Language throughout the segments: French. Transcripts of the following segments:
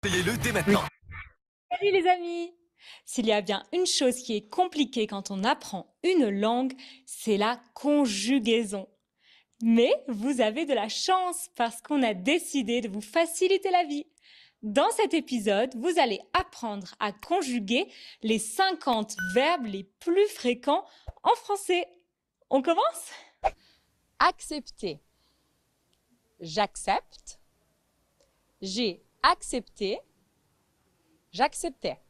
Payez-le dès maintenant. Salut les amis! S'il y a bien une chose qui est compliquée quand on apprend une langue, c'est la conjugaison. Mais vous avez de la chance parce qu'on a décidé de vous faciliter la vie. Dans cet épisode, vous allez apprendre à conjuguer les 50 verbes les plus fréquents en français. On commence? Accepter. J'accepte. J'ai accepté. J'acceptais.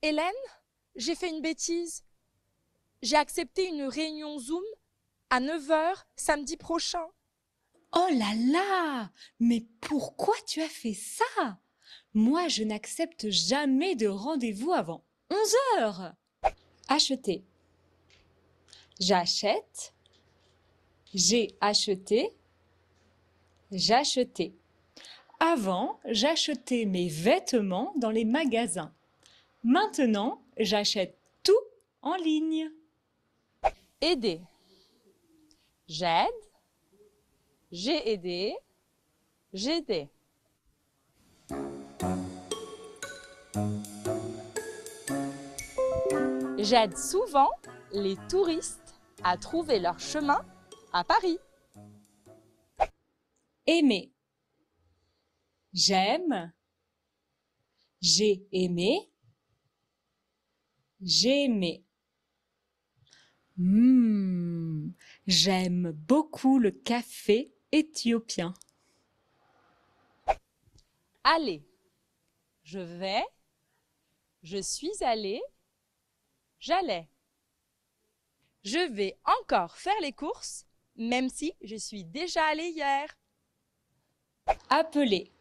Hélène, j'ai fait une bêtise. J'ai accepté une réunion Zoom à 9 heures samedi prochain. Oh là là! Mais pourquoi tu as fait ça? Moi, je n'accepte jamais de rendez-vous avant 11 heures. Acheter. J'achète. J'ai acheté. J'achetais. Avant, j'achetais mes vêtements dans les magasins. Maintenant, j'achète tout en ligne. Aider. J'aide. J'ai aidé. J'aidais. J'aide souvent les touristes à trouver leur chemin à Paris. Aimer. J'aime. J'ai aimé. J'aimais. J'aime beaucoup le café éthiopien. Aller. Je vais. Je suis allée. J'allais. Je vais encore faire les courses, même si je suis déjà allée hier. Appeler.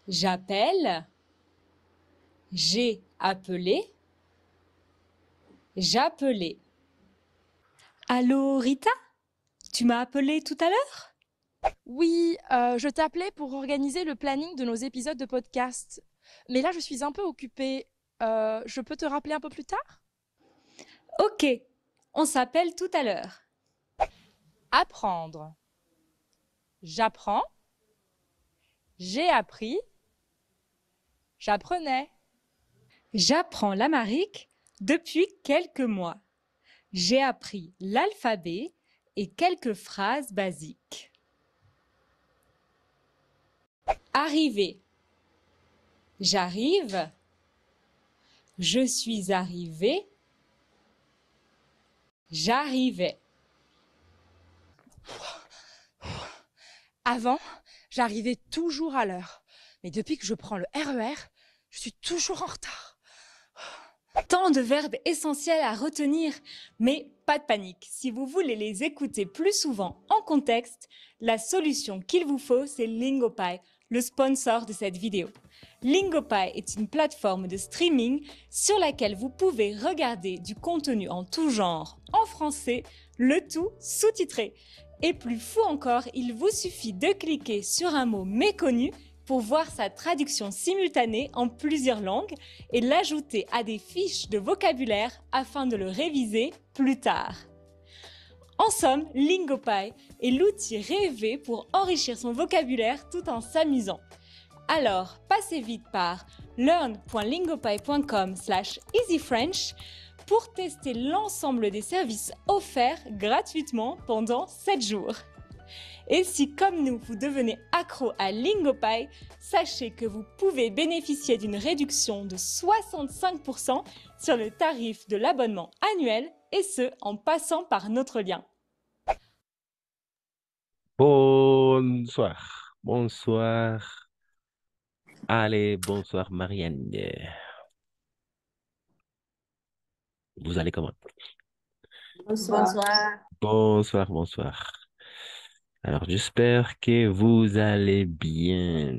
J'appelle. J'ai appelé. J'appelais. Allô, Rita? Tu m'as appelé tout à l'heure? Oui, je t'appelais pour organiser le planning de nos épisodes de podcast. Mais là, je suis un peu occupée. Je peux te rappeler un peu plus tard? Ok, on s'appelle tout à l'heure. Apprendre. J'apprends. J'ai appris. J'apprenais. J'apprends l'amharique depuis quelques mois. J'ai appris l'alphabet et quelques phrases basiques. Arriver. J'arrive. Je suis arrivé. J'arrivais. Avant, j'arrivais toujours à l'heure. Mais depuis que je prends le RER, je suis toujours en retard. Tant de verbes essentiels à retenir, mais pas de panique. Si vous voulez les écouter plus souvent en contexte, la solution qu'il vous faut, c'est Lingopie, le sponsor de cette vidéo. Lingopie est une plateforme de streaming sur laquelle vous pouvez regarder du contenu en tout genre en français, le tout sous-titré. Et plus fou encore, il vous suffit de cliquer sur un mot méconnu pour voir sa traduction simultanée en plusieurs langues et l'ajouter à des fiches de vocabulaire afin de le réviser plus tard. En somme, Lingopie est l'outil rêvé pour enrichir son vocabulaire tout en s'amusant. Alors, passez vite par learn.lingopie.com/easyfrench pour tester l'ensemble des services offerts gratuitement pendant 7 jours. Et si, comme nous, vous devenez accro à Lingopie, sachez que vous pouvez bénéficier d'une réduction de 65% sur le tarif de l'abonnement annuel, et ce, en passant par notre lien. Bonsoir. Bonsoir. Allez, bonsoir Marianne. Vous allez comment? Bonsoir. Bonsoir, bonsoir. Alors, j'espère que vous allez bien.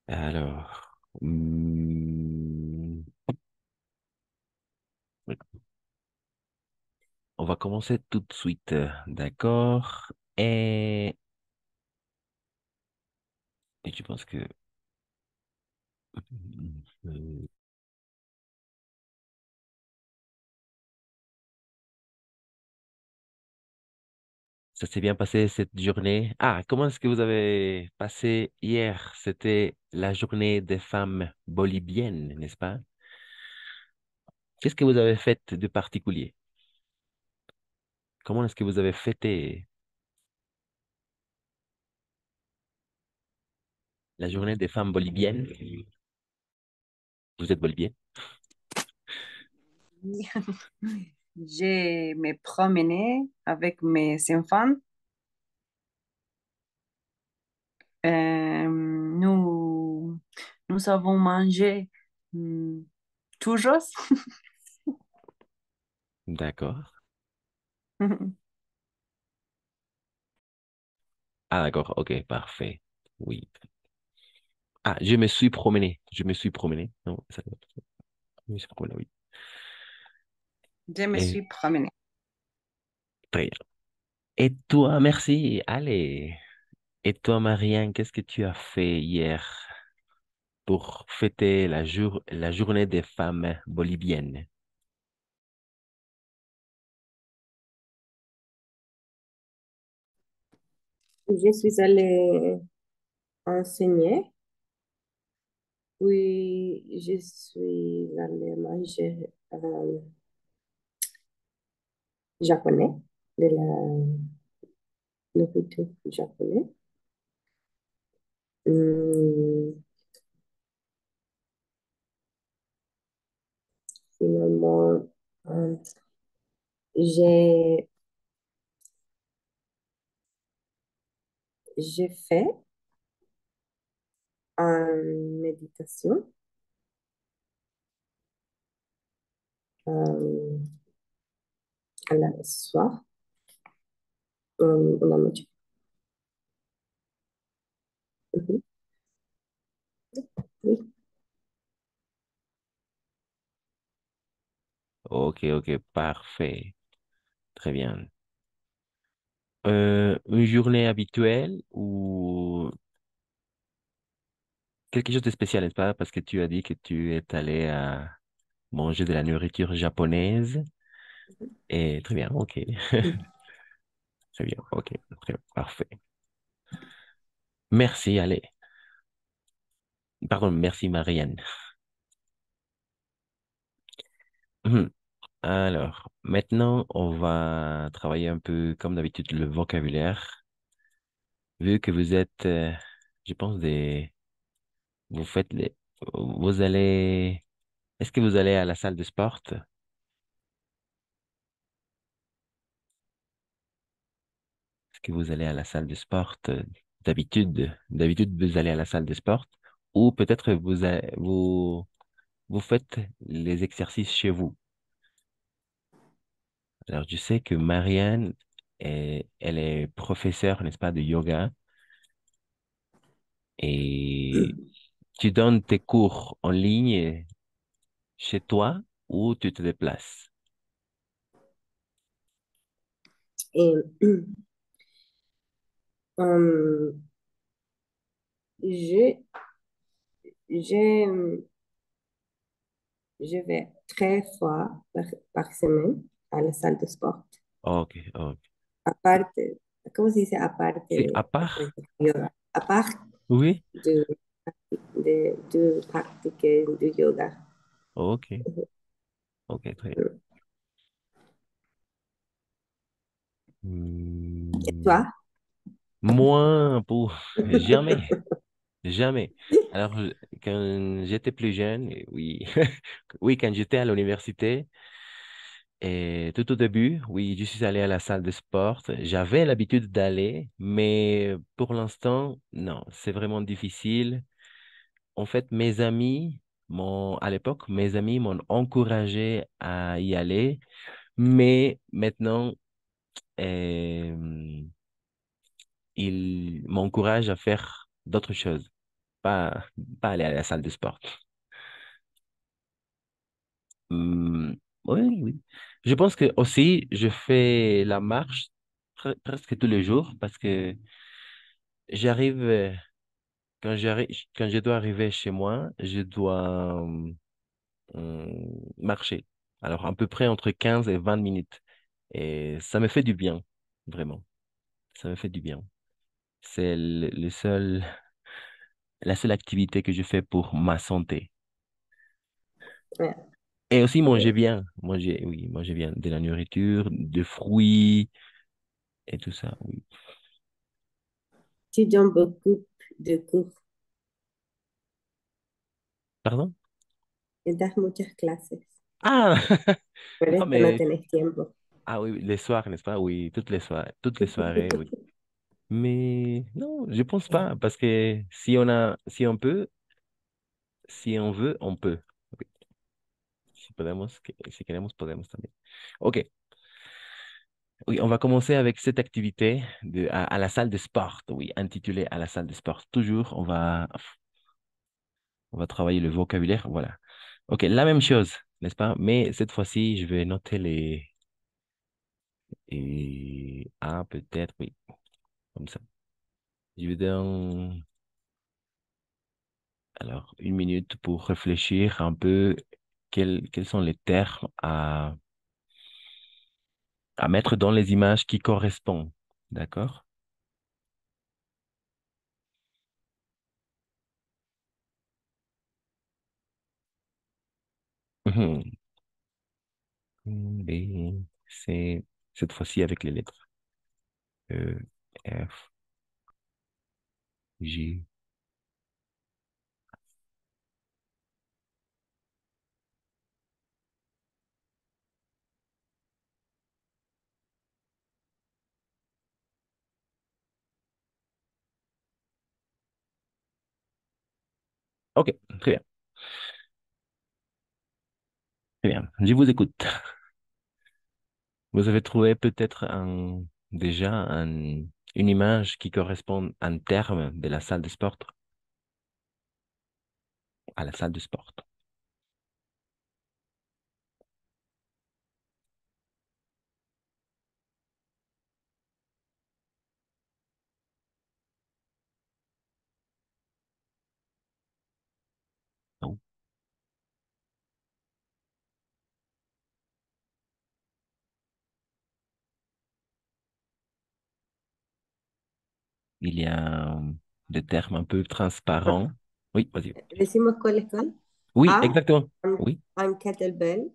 Alors, on va commencer tout de suite, d'accord? Et je pense que euh, Ça s'est bien passé cette journée? Ah, comment est-ce que vous avez passé hier? C'était la journée des femmes boliviennes, n'est-ce pas? Qu'est-ce que vous avez fait de particulier? Comment est-ce que vous avez fêté la journée des femmes boliviennes? Vous êtes bolivienne? Je me promenais avec mes enfants. Nous avons mangé toujours. D'accord. Ah, d'accord. OK, parfait. Oui. Ah, je me suis promené. Je me suis promené. Non, ça, je me suis promené, oui. Je me Et suis promenée. très bien. Et toi, merci. Allez. Et toi, Marianne, qu'est-ce que tu as fait hier pour fêter la journée des femmes boliviennes? Je suis allée enseigner, puis je suis allée manger japonais, de la nourriture japonaise. Hum, Finalement, euh, j'ai j'ai fait une méditation euh, à la soir, la noche. Mhm. Oui. Ok, ok, parfait. Très bien. Une journée habituelle ou quelque chose de spécial, n'est-ce pas? Parce que tu as dit que tu es allé à manger de la nourriture japonaise. Et très bien, ok. Très bien, ok. Très bien, parfait. Merci, allez. Pardon, merci, Marianne. Mhm. Alors, maintenant, on va travailler un peu comme d'habitude le vocabulaire. Vu que vous êtes, je pense, vous faites vous allez, est-ce que vous allez à la salle de sport? Est-ce que vous allez à la salle de sport d'habitude, vous allez à la salle de sport ou peut-être vous faites les exercices chez vous. Alors, je sais que Marianne, elle est professeure, n'est-ce pas, de yoga et tu donnes tes cours en ligne chez toi ou tu te déplaces? Et euh, je, je, je vais 13 fois par semaine à la salle de sport. Ok, ok. Aparte, ¿cómo se dice? Aparte C'est à de part? yoga. Aparte Oui? de, de pratiquer du yoga. Ok, ok, très bien. Et Hmm, toi? Moi, pour jamais, jamais. Alors, quand j'étais plus jeune, oui, oui, quand j'étais à l'université, et tout au début, oui, je suis allé à la salle de sport. J'avais l'habitude d'aller, mais pour l'instant, non, c'est vraiment difficile. En fait, à l'époque, mes amis m'ont encouragé à y aller, mais maintenant, euh, ils m'encouragent à faire d'autres choses, pas, pas aller à la salle de sport. Hum, oui, oui. Je pense que aussi, je fais la marche presque tous les jours parce que j'arrive, quand je dois arriver chez moi, je dois marcher. Alors, à peu près entre 15 et 20 minutes. Et ça me fait du bien, vraiment. Ça me fait du bien. C'est la seule activité que je fais pour ma santé. Ouais, Et aussi manger ouais. bien. Oui, manger bien. De la nourriture, des fruits et tout ça, oui. Tu donnes beaucoup de cours Pardon? y das muchas clases. Ah! Por Non, eso no mais, tenés tiempo. ah oui, les soirs, n'est-ce pas? Oui, toutes les soirées, oui. Mais non, je pense pas, parce que si on peut, si on veut, on peut. Oui. Si queremos, podemos también. Ok, oui, on va commencer avec cette activité à la salle de sport, oui, intitulée à la salle de sport. Toujours, on va travailler le vocabulaire, voilà. Ok, la même chose, n'est-ce pas? Mais cette fois-ci, je vais noter peut-être, oui, comme ça. Je vais donner, alors, une minute pour réfléchir un peu quels sont les termes à mettre dans les images qui correspondent. D'accord? Mhm. B, C, cette fois-ci avec les lettres E, F, G. Ok, très bien, très bien. Je vous écoute. Vous avez trouvé peut-être déjà une image qui correspond à un terme de la salle de sport, à la salle de sport. Donc, il y a des termes un peu transparents. Oui, vas-y. Decimos cuáles son. Oui, A, exactement. Oui. un kettlebell.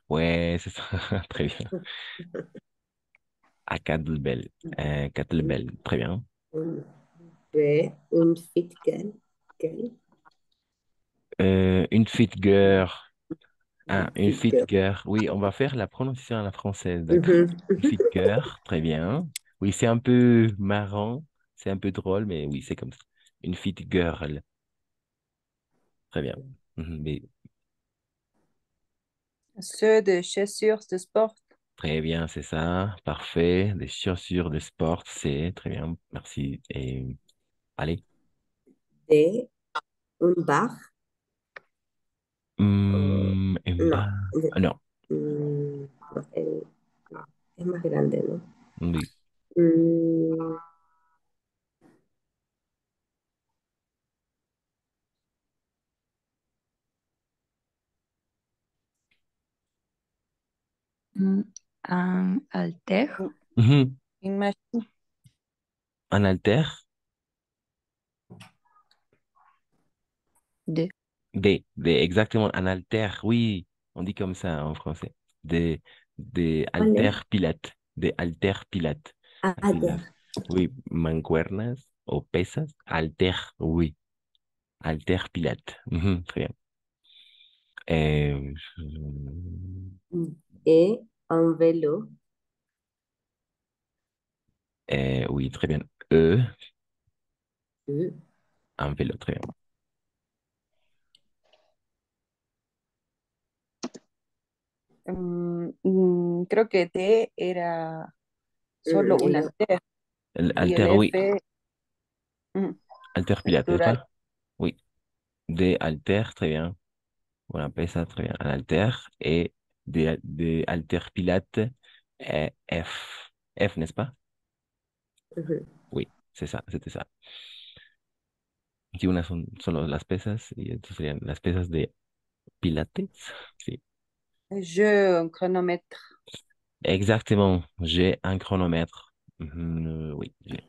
Ouais, c'est ça. Très bien. À Kettlebell. Kettlebell. Très bien. B, un fit girl. Girl. Une fit girl. Un Ah, une fit fit girl. girl. Oui, on va faire la prononciation à la française, d'accord? Mhm. Une fit girl. Très bien. Oui, c'est un peu marrant. C'est un peu drôle, mais oui, c'est comme ça. Une fit girl. Très bien. Mais Ceux de chaussures de sport. très bien, c'est ça. Parfait. Des chaussures de sport, c'est très bien. Merci. Et allez. D, un bar. Oh, Une no. barre. Ah, non. No, no, es más grande, ¿no? Oui. Mm, Mm, un halter. Mhm. Une machine. Un halter. Deux. Exactement, un halter, oui, on dit comme ça en français. Des, des ¿cuál es? haltères pilates, des haltères pilates. Ah, Así ya. las, oui, mancuernas o pesas, halter, oui, halter pilates. Mhm, très bien. Euh, Et un vélo. oui, très bien. Mm, Un vélo, très bien. Creo que T era solo una yo, T El y el halter, oui, F mm, halter es pilates, n'est-ce plural. pas? Oui, des haltères, très bien. On appelle ça très bien. Un halter et des haltères pilates F. F, n'est-ce pas? ujú. Oui, c'est ça, c'était ça. Y unas son solo las pesas y estas serían las pesas de pilates. Sí, Je, un chronomètre. exactement. J'ai un chronomètre. Oui, j'ai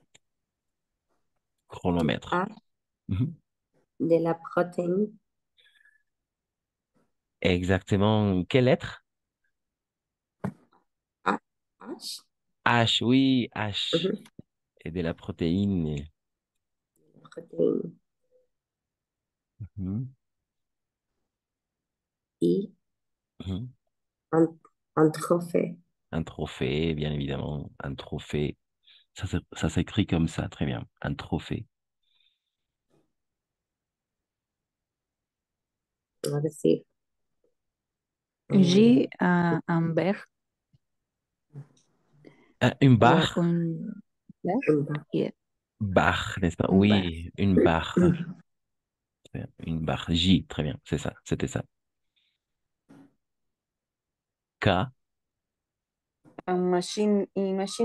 chronomètre. A, Mhm. de la protéine. Exactement. Quelle lettre? A, H. H, oui, H. Mhm. Et de la protéine. Protéine. Mhm. I, Mhm. un, un trophée. Un trophée, bien évidemment. Un trophée. Ça s'écrit comme ça, très bien. Un trophée. Ahora sí. J'ai un verre, Une barre. un verre, Un bar. yeah, Barre, n'est-ce pas? un bar. Oui, une barre. Très bien. Une barre. J, très bien. C'est ça. C'était ça. K. Une machine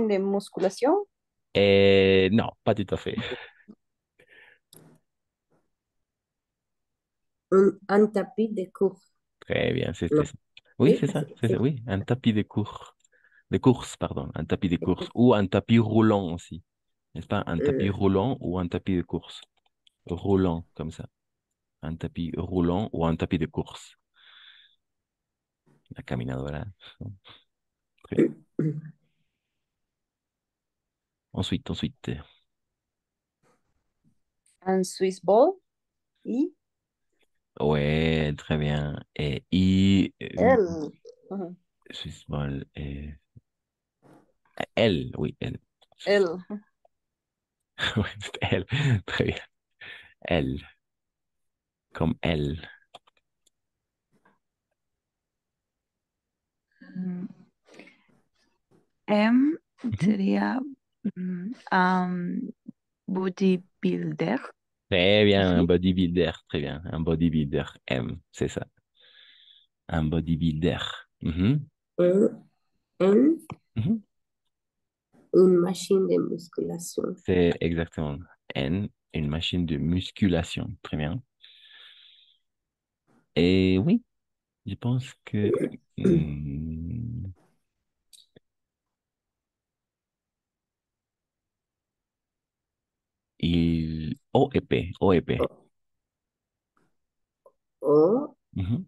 de musculation, Et non, pas tout à fait. Un tapis de course. Très bien, c'était Non. ça. Oui, Oui, c'est ça, así, c'est ça. sí. Oui, un tapis de cours. De course, pardon. Un tapis de course. Ou un tapis roulant aussi. N'est-ce pas? Un tapis Mm. roulant ou un tapis de course. Roulant, comme ça. Un tapis roulant ou un tapis de course. La caminadora. Très bien. Ensuite. un Swiss ball, I, Ouais, très bien. Et I, L. Ujú. Swiss ball, L, oui, L. L. Oui, c'est L. Très bien. L, comme L. Mm, M Mhm. sería bodybuilder. Très bien, un Aussi. bodybuilder. Très bien, un bodybuilder. M, c'est ça. Un bodybuilder. Mhm. N, Mhm. une machine de musculation. C'est exactement N, une machine de musculation. Très bien. Et oui, je pense que hmm, O et P. O et P. O, Mhm.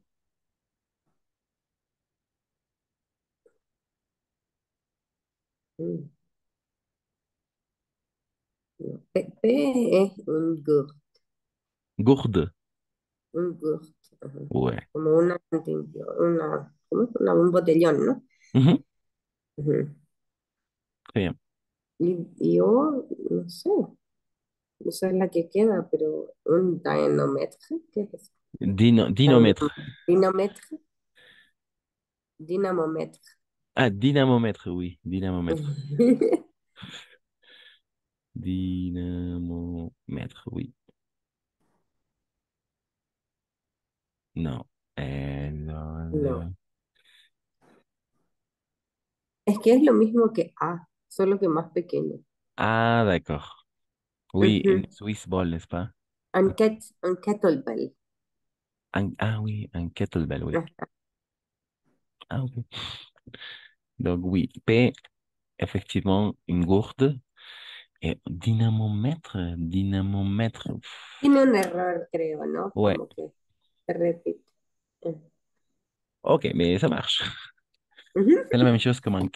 mm, no, P es un GURT, Gourde. un GURT, ajá. Ouais. Como ¿cómo es? Un botellón, ¿no? Mhm. Ujú. Très bien. Y O, no sé, esa es la que queda, pero un dynamometre, ¿qué es eso? Dinomètre. Dinamometre, dinamometre. Ah, dynamomètre, oui. Dynamomètre. Dynamomètre, oui. Non. No, es que es lo mismo que A, solo que más pequeño. Ah, d'accord. Oui, une Ujú. Swiss ball, n'est-ce pas? Un kettlebell. Ah oui, un kettlebell, oui. Ah, Ah, ok. Donc oui, P, effectivement, une gourde. Et dynamomètre. tiene un error, creo, ¿no? Ouais, Como que se repite. ok, mais ça marche. Ujú. C'est la même chose comme un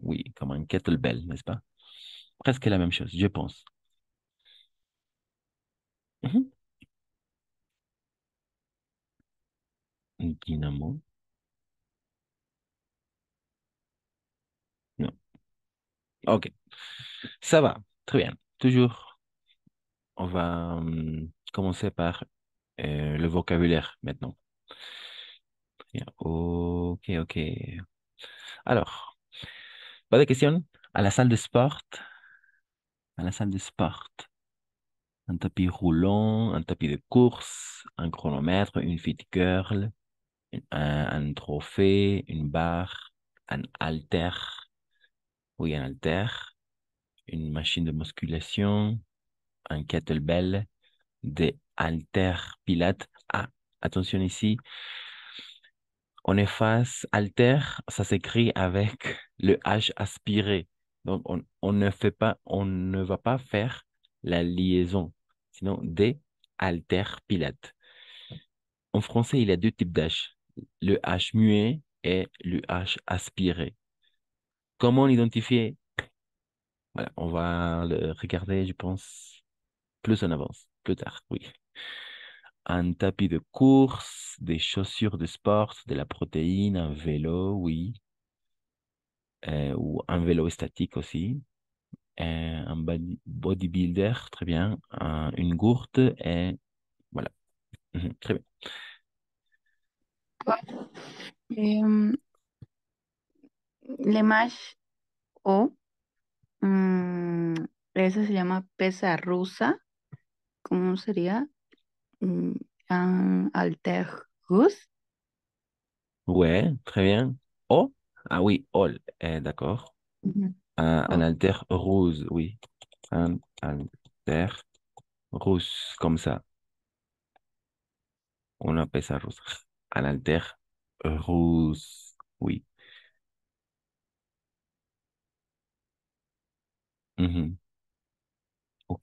oui, comme un kettlebell, n'est-ce pas? Presque la même chose, je pense. Mhm. Un dynamo. Non. Ok, ça va, très bien. Toujours, on va commencer par le vocabulaire maintenant. Bien. Ok. Alors, pas de questions? À la salle de sport, à la salle de sport. Un tapis roulant, un tapis de course, un chronomètre, une fit curl, un trophée, une barre, un halter, oui, un halter, une machine de musculation, un kettlebell, des haltères pilates. Ah, attention ici, on efface halter, ça s'écrit avec le H aspiré. Donc, on ne va pas faire la liaison, sinon des alterpilates. En français, il y a deux types d'H, le H muet et le H aspiré. Comment l'identifier? Voilà, on va le regarder, je pense, plus en avance, plus tard, oui. Un tapis de course, des chaussures de sport, de la protéine, un vélo, oui. Ou un vélo statique aussi. Un bodybuilder, très bien. Une gourde et voilà. Mhm, très bien. Em, Lemash o esa se llama pesa rusa. ¿Cómo sería? Mm, Alter Rus. Ouais, très bien. Oh, ah oui, all, d'accord. Ujú. Un O, alter rose, oui. Un alter rose, comme ça. On appelle ça rose. Un alter rose, oui. Mhm, ok.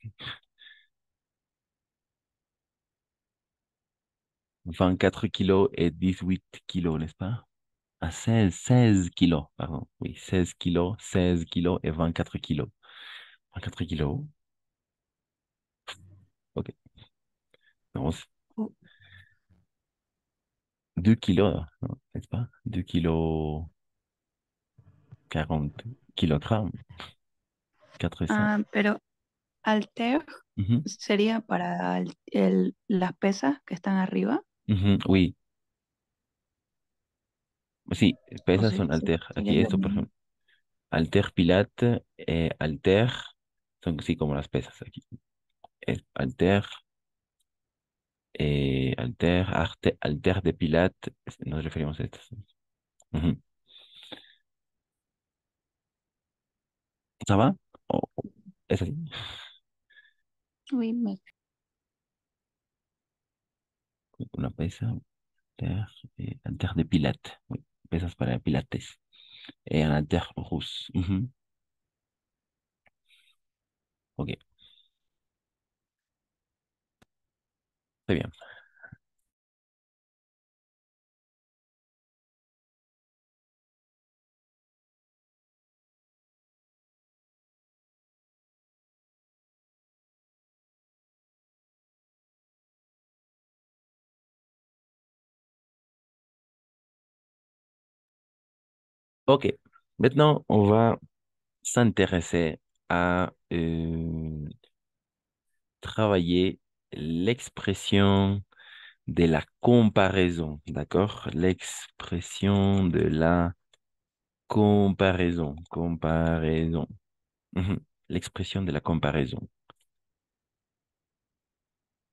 24 kilos et 18 kilos, n'est-ce pas? Ah, 16 kilos, pardon. Oui, 16 kilos et 24 kilos. 24 kilos, ok. Non, o- 2 kilos, non, n'est-ce pas? 2 kilos 40 kilogrammes, 400. pero alter Mhm, sería para las pesas que están arriba. mhm, oui, sí, O pesas sea, son alter. sería Aquí lo esto, por mismo. ejemplo. Alter Pilate, alter, son así como las pesas aquí. Alter, alter de Pilate, nos referimos a estas. Ujú. ¿Ça va? ¿Es así? Uy, Una pesa, alter, alter de Pilate. Oui, pesas para pilates. Un alter russe. Ujú. Ok, très bien. Ok, maintenant on va s'intéresser à travailler l'expression de la comparaison, d'accord? L'expression de la comparaison, comparaison. Mhm. L'expression de la comparaison,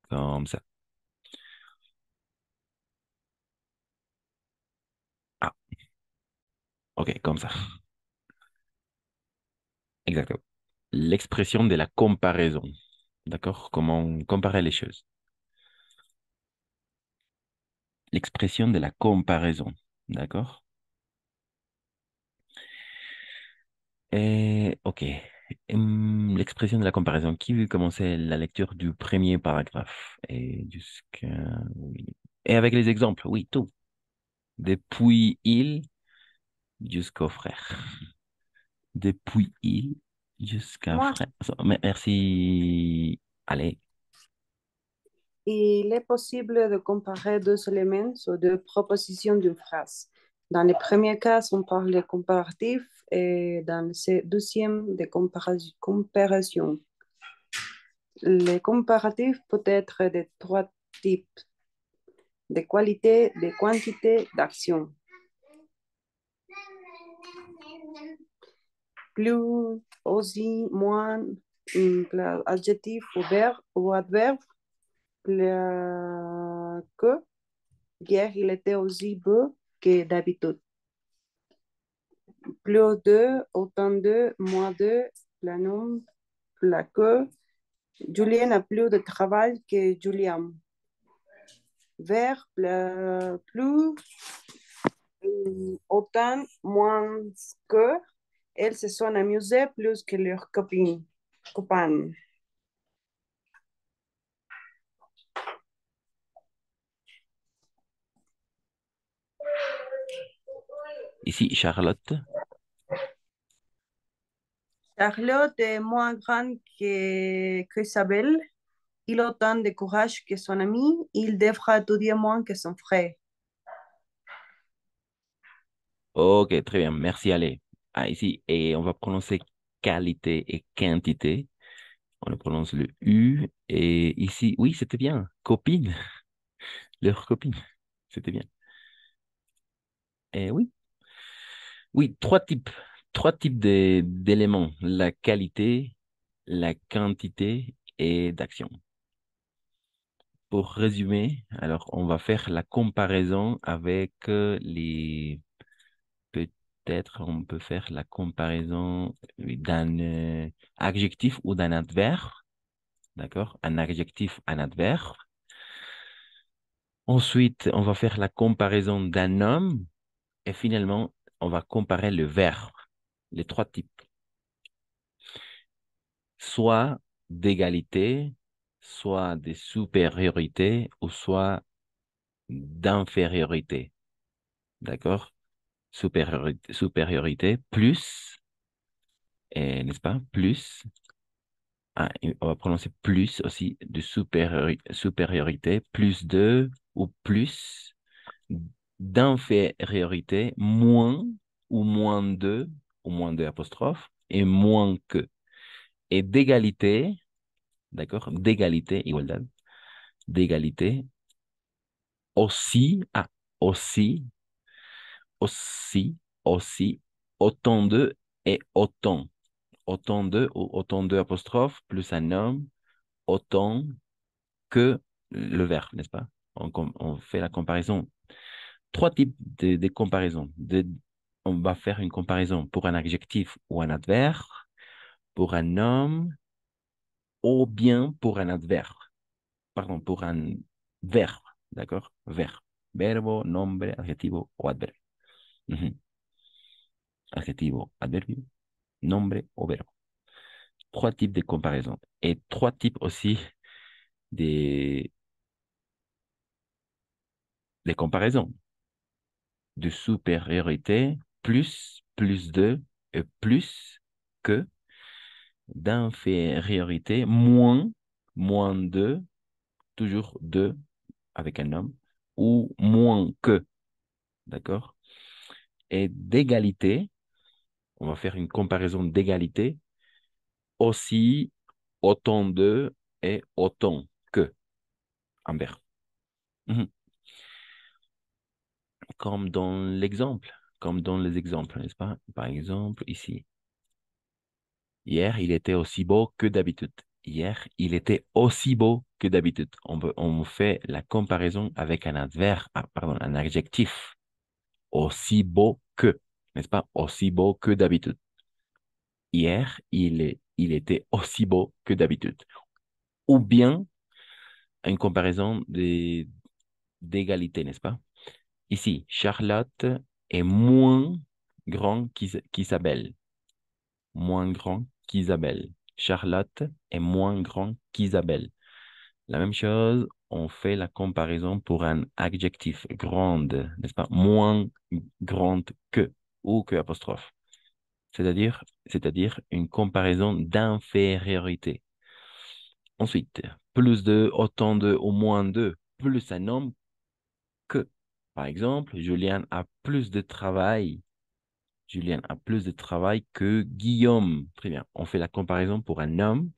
comme ça. Ah, ok, comme ça. Exactement. L'expression de la comparaison, d'accord? Comment comparer les choses. L'expression de la comparaison, d'accord? Ok. L'expression de la comparaison. Qui veut commencer la lecture du premier paragraphe? Et jusqu'à... oui. Et avec les exemples, oui, tout. Depuis il jusqu'au frère. Depuis il jusqu'à Moi, frère. Merci. Allez. il est possible de comparer deux éléments ou deux propositions d'une phrase. Dans le premier cas, on parle de comparatif et dans le deuxième, de comparaison. Le comparatif peut être de trois types, de qualité, de quantité, d'action. Plus, aussi, moins, adjectif ou adverbe, que, hier il était aussi beau que d'habitude. Plus de, autant de, moins de, la nombre, la que. Julien a plus de travail que Julian. Vers, plus, autant, moins que. Elles se sont amusées plus que leurs copines. Copains. Ici, Charlotte. Charlotte est moins grande que Isabelle. Il a autant de courage que son ami. Il devra étudier moins que son frère. Ok, très bien. Merci, allez. Ah, ici, et on va prononcer qualité et quantité. On prononce le U. Et ici, oui, c'était bien. Copine. Leur copine. C'était bien. Et oui. Oui, trois types d'éléments, la qualité, la quantité et d'action. Pour résumer, alors on va faire la comparaison avec peut-être on peut faire la comparaison d'un adjectif ou d'un adverbe, d'accord? Un adjectif, un adverbe. Ensuite, on va faire la comparaison d'un homme et finalement, on va comparer le verbe, les trois types. Soit d'égalité, soit de supériorité ou soit d'infériorité. D'accord? Supériorité plus, n'est-ce pas? Plus, et on va prononcer plus aussi de supériorité, plus de ou plus d'infériorité, moins ou moins de apostrophe, et moins que. Et d'égalité, d'accord? D'égalité, igualdad, d'égalité, aussi, aussi, aussi, autant de et autant. Autant de ou autant de apostrophe plus un homme, autant que le verbe, n'est-ce pas? On fait la comparaison. Trois types de comparaisons. On va faire une comparaison pour un adjectif ou un adverbe, pour un homme ou bien pour un adverbe. Pardon, pour un verbe, d'accord? Verbe. Verbo, nombre, adjetivo o adverbio. Mhm. Adjetivo, adverbio, nombre o verbo. Trois types de comparaison et trois types aussi des, des comparaisons de supériorité, plus de, et plus que, d'infériorité, moins de, toujours de avec un homme, ou moins que, d'accord? Et d'égalité, on va faire une comparaison d'égalité, aussi, autant de et autant que, en verbe. Mhm. Comme dans l'exemple, comme dans les exemples, n'est-ce pas? Par exemple, ici. Hier, il était aussi beau que d'habitude. Hier, il était aussi beau que d'habitude. On fait la comparaison avec un adverbe, pardon, un adjectif. Aussi beau que, n'est-ce pas? Aussi beau que d'habitude. Hier, il était aussi beau que d'habitude. Ou bien une comparaison d'égalité, n'est-ce pas? Ici, Charlotte est moins grand qu'Isabelle. Moins grand qu'Isabelle. Charlotte est moins grand qu'Isabelle. La même chose, on fait la comparaison pour un adjectif grande, n'est-ce pas? Moins grande que ou que apostrophe. C'est-à-dire une comparaison d'infériorité. Ensuite, plus de, autant de, au moins de, plus un homme que. Par exemple, Julien a plus de travail que Guillaume. Très bien. On fait la comparaison pour un homme.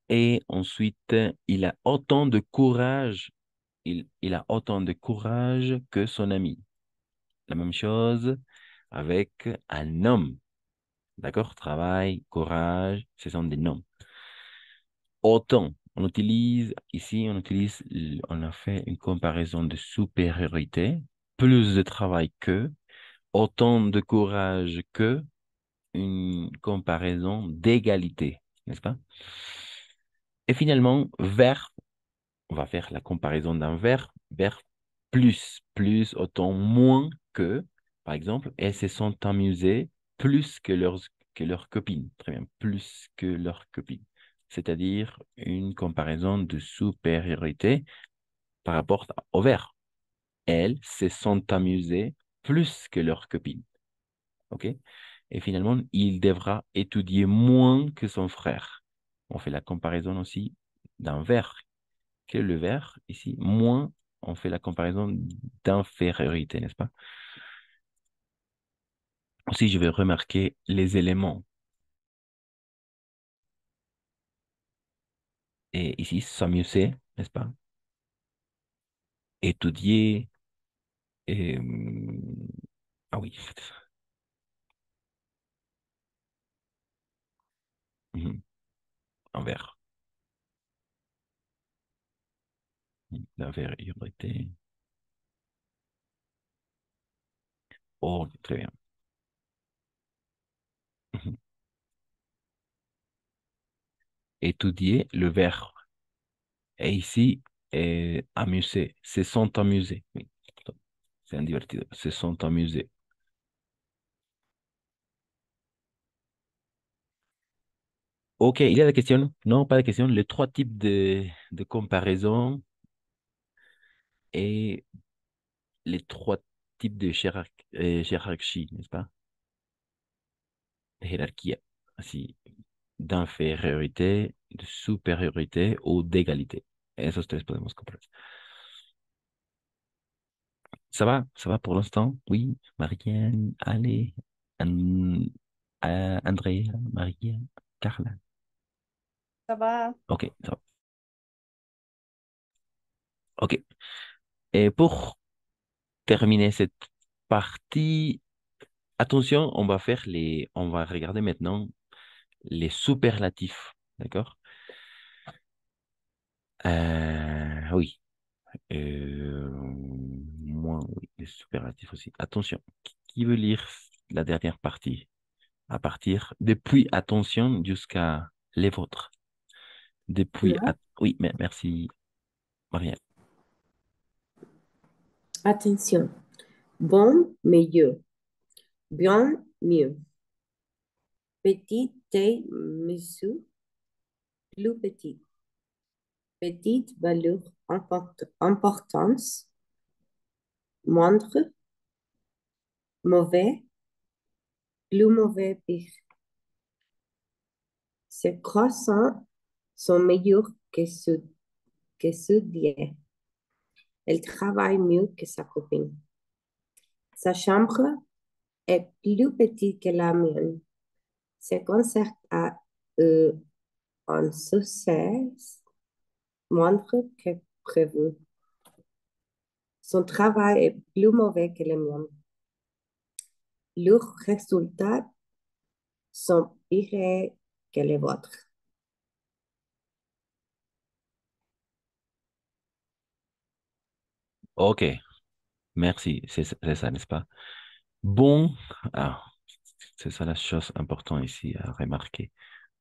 Et ensuite, il a autant de courage. Il a autant de courage que son ami. La même chose avec un homme. D'accord? Travail, courage, ce sont des noms. Autant. On a fait une comparaison de supériorité. Plus de travail que. Autant de courage que. Une comparaison d'égalité, n'est-ce pas? Et finalement, verbe, on va faire la comparaison d'un verbe, verbe plus, autant moins que, Par exemple, elles se sont amusées plus que leurs copines. Très bien, plus que leurs copines. C'est-à-dire une comparaison de supériorité par rapport au verbe. Elles se sont amusées plus que leurs copines. OK? Et finalement, il devra étudier moins que son frère. On fait la comparaison aussi d'un verbe. Quel est le verbe ici? Moins, on fait la comparaison d'infériorité, n'est-ce pas? Aussi, je vais remarquer les éléments. Et ici, s'amuser, n'est-ce pas? Étudier. Et, ah oui, mhm, un verbe. L'infériorité. Oh, très bien. Mhm. Étudier le verbe. Et ici, amuser, se sont amusés. Oui, c'est un divertido. Se sont amusés. Ok, il y a des questions? Non, pas de questions. Les trois types de comparaison et les trois types de hiérarchie, n'est-ce pas? Hiérarchie, así, d'infériorité, de supériorité ou d'égalité. Esos tres podemos comparar. Ça va pour l'instant? Oui, Marianne, allez, An- Andrea, Maria, Carla. Ça va. Ok, ça va. Ok. Et pour terminer cette partie, attention, on va regarder maintenant les superlatifs, d'accord? Oui. Moins, oui, les superlatifs aussi. Attention, qui veut lire la dernière partie? À partir, depuis, attention, jusqu'à les vôtres. Moi, Oui, merci, Maria. attention. Bon, meilleur. Bien, mieux. Petite taille, mesure, plus petit. Petite valeur, importance. Moindre, mauvais, plus mauvais, pire. Ses croissants sont meilleurs que ceux d'hier. Elle travaille mieux que sa copine. Sa chambre est plus petite que la mienne. Ses concerts à eux en succès moindre que prévu. Son travail est plus mauvais que le mien. Leurs résultats sont pires que les vôtres. Ok, merci, c'est ça, n'est-ce pas? Bon, ah, c'est ça la chose importante ici à remarquer.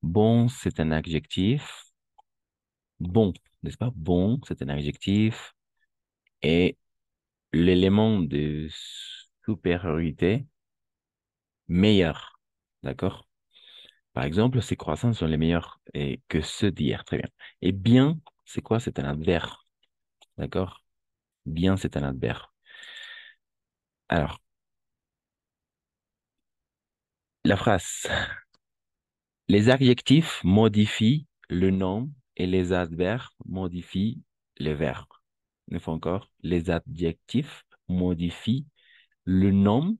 Bon, c'est un adjectif. Bon, n'est-ce pas? Bon, c'est un adjectif. Et l'élément de supériorité, meilleur. D'accord? Par exemple, ces croissants sont les meilleurs que ceux d'hier. Très bien. Et bien, c'est quoi? C'est un adverbe. D'accord? Bien, c'est un adverbe. Alors, la phrase. Les adjectifs modifient le nom et les adverbes modifient les verbes. Une fois encore, les adjectifs modifient le nom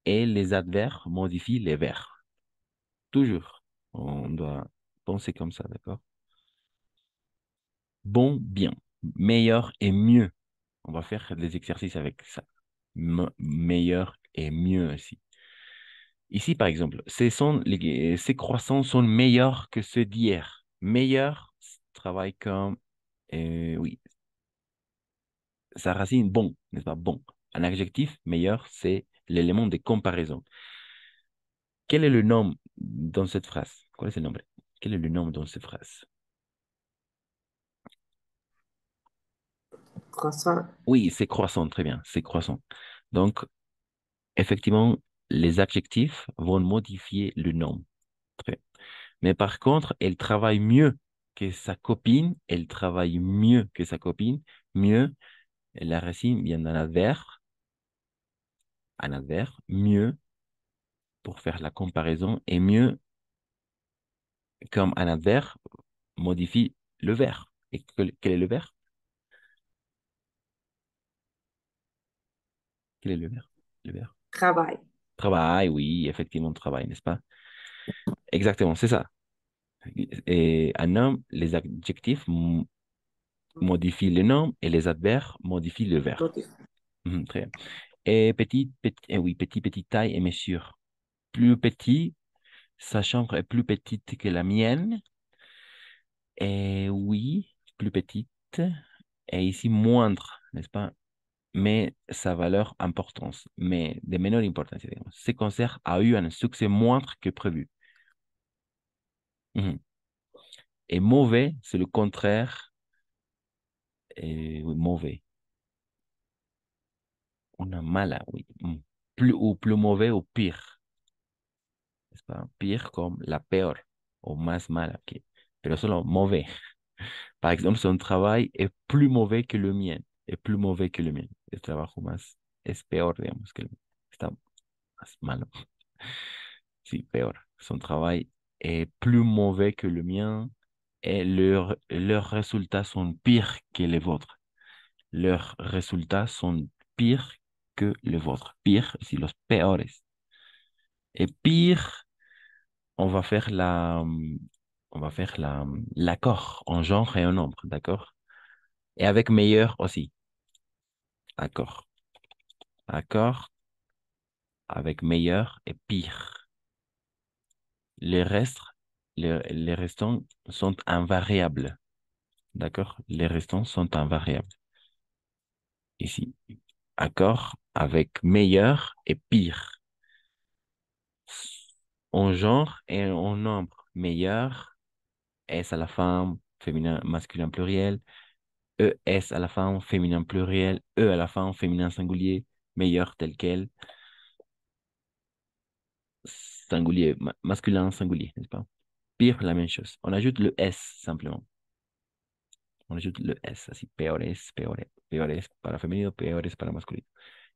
et les adverbes modifient les verbes. Toujours. On doit penser comme ça, d'accord? Bon, bien. Meilleur et mieux. On va faire des exercices avec ça. Meilleur et mieux aussi. Ici, par exemple, ces croissants sont meilleurs que ceux d'hier. Meilleur travaille comme, oui, sa racine bon, n'est-ce pas? Bon. Un adjectif, meilleur, c'est l'élément de comparaison. Quel est le nom dans cette phrase? Quel est le nom? Quel est le nom dans cette phrase? Croissant, Oui, c'est croissant, très bien, c'est croissant. Donc, Effectivement, les adjectifs vont modifier le nom. Très. Mais par contre, elle travaille mieux que sa copine. Elle travaille mieux que sa copine. Mieux, la racine vient d'un adverbe. Un adverbe, mieux, pour faire la comparaison. Et mieux, comme un adverbe, modifie le verbe. Et quel est le verbe? Quel est le verbe? Le verbe. Travail. Travail, oui, effectivement, travail, n'est-ce pas? Exactement, c'est ça. Et un nom, les adjectifs modifient le nom et les adverbes modifient le verbe. Ok. Très bien. Et oui, petite taille et mesure. Plus petit, sa chambre est plus petite que la mienne. Et oui, plus petite. Et ici, moindre, n'est-ce pas? Mais sa valeur importance, mais de menor importance, digamos. Ce concert a eu un succès moindre que prévu. Mhm. Et mauvais, c'est le contraire. Et oui, mauvais. On a mala, oui. Plus ou plus mauvais ou pire, n'est-ce pas? Pire comme la peor o más mala. Pero solo mauvais. Par exemple, son travail est plus mauvais que le mien. Est plus mauvais que le mien. El trabajo más es peor, digamos, que el mío. Está más malo. Sí, peor. Son travail est plus mauvais que le mien et leurs résultats sont pires que les vôtres. Leurs résultats sont pires que les vôtres. Pire, si los peores. Et pire, on va faire l'accord en genre et en nombre, d'accord? Et avec meilleur aussi, accord. Accord avec meilleur et pire. Les restes, les restants sont invariables, d'accord? Les restants sont invariables. Ici, accord avec meilleur et pire. En genre et en nombre. Meilleur, S à la fin, féminin, masculin pluriel. ES à la fin, féminin pluriel. E à la fin, féminin singulier. Meilleur tel quel. Singulier, masculin singulier, n'est-ce pas? Pire, la même chose. On ajoute le S simplement. On ajoute le S, así, peores, peores. Peores para femenino, peores para masculino.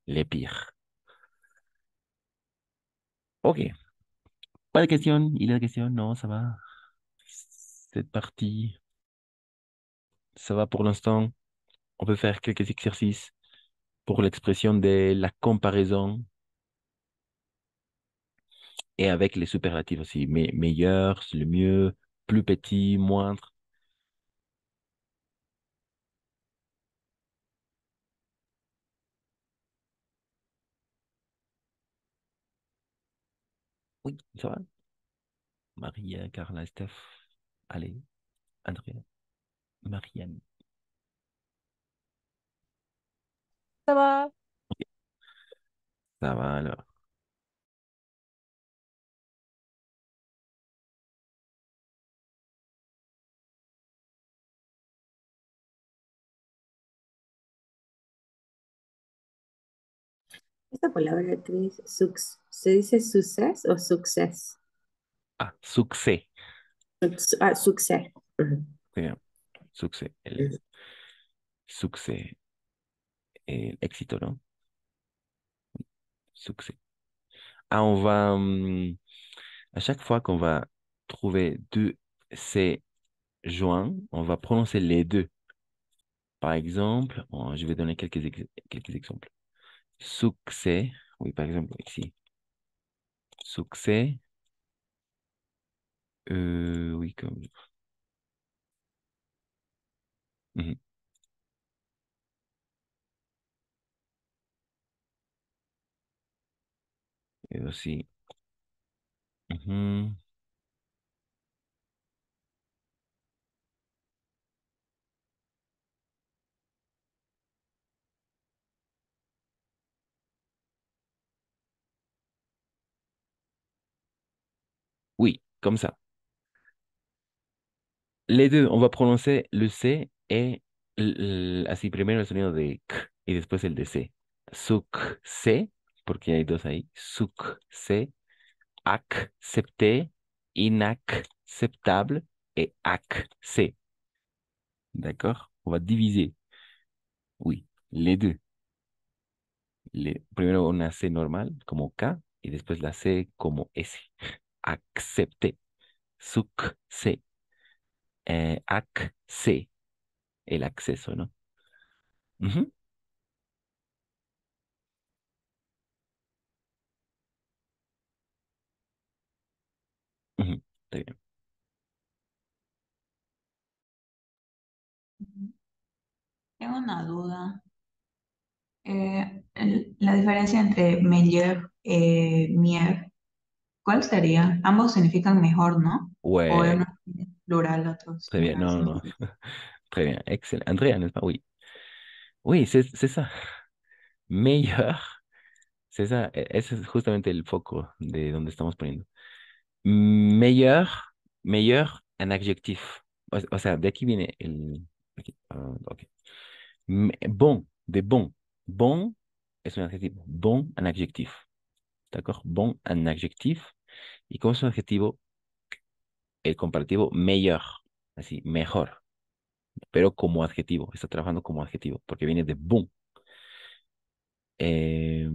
Les pires. Ok. Pas de question. Il y a des questions? Non, ça va. Cette partie, ça va pour l'instant. On peut faire quelques exercices pour l'expression de la comparaison et avec les superlatifs aussi. Meilleur, c'est le mieux, plus petit, moindre. Oui, ça va. Maria, Carla, Steph, allez, Andrea, Marianne. Ça va? Ça va alors. Esta palabra, Cris, ¿se dice success o success? Ah, succès. Success. Ujú. Très bien. Succès. El Ujú. succès. El éxito, ¿no? Succès. Ah, à chaque fois qu'on va trouver deux C joints, on va prononcer les deux. Par exemple, je vais donner quelques exemples. Succès, oui, par exemple, ici. Succès, oui, comme. Mhm. Et aussi. Mhm. Oui, comme ça. Les deux, on va prononcer le C et así primero el sonido de K y después el de C. Succès, porque hay dos ahí. Succès, accepté, inacceptable et accès. D'accord? On va diviser. Oui, les deux. Primero una C normal como K y después la C como S. Accepté, succès, accès, el acceso, ¿no? Ujú, ujú, está bien. Tengo una duda. La diferencia entre meilleur y mieux, ¿cuál sería? Ambos significan mejor, ¿no? O Ouais, uno es plural, otro très bien. singular. Non, non, non. Très bien. Excellent. Andrea, n'est-ce pas? Oui. Oui, c'est ça. Meilleur. C'est ça. Ese es justamente el foco de donde estamos poniendo. Meilleur, meilleur, un adjectif. O sea, de aquí viene el... Aquí, ok. Bon, de bon. Bon es un adjetivo. Bon, un adjectif. D'accord? Bon, un adjectif. Y como es un adjetivo, el comparativo meilleur. Así, mejor. Pero como adjetivo. Está trabajando como adjetivo porque viene de bon. Eh,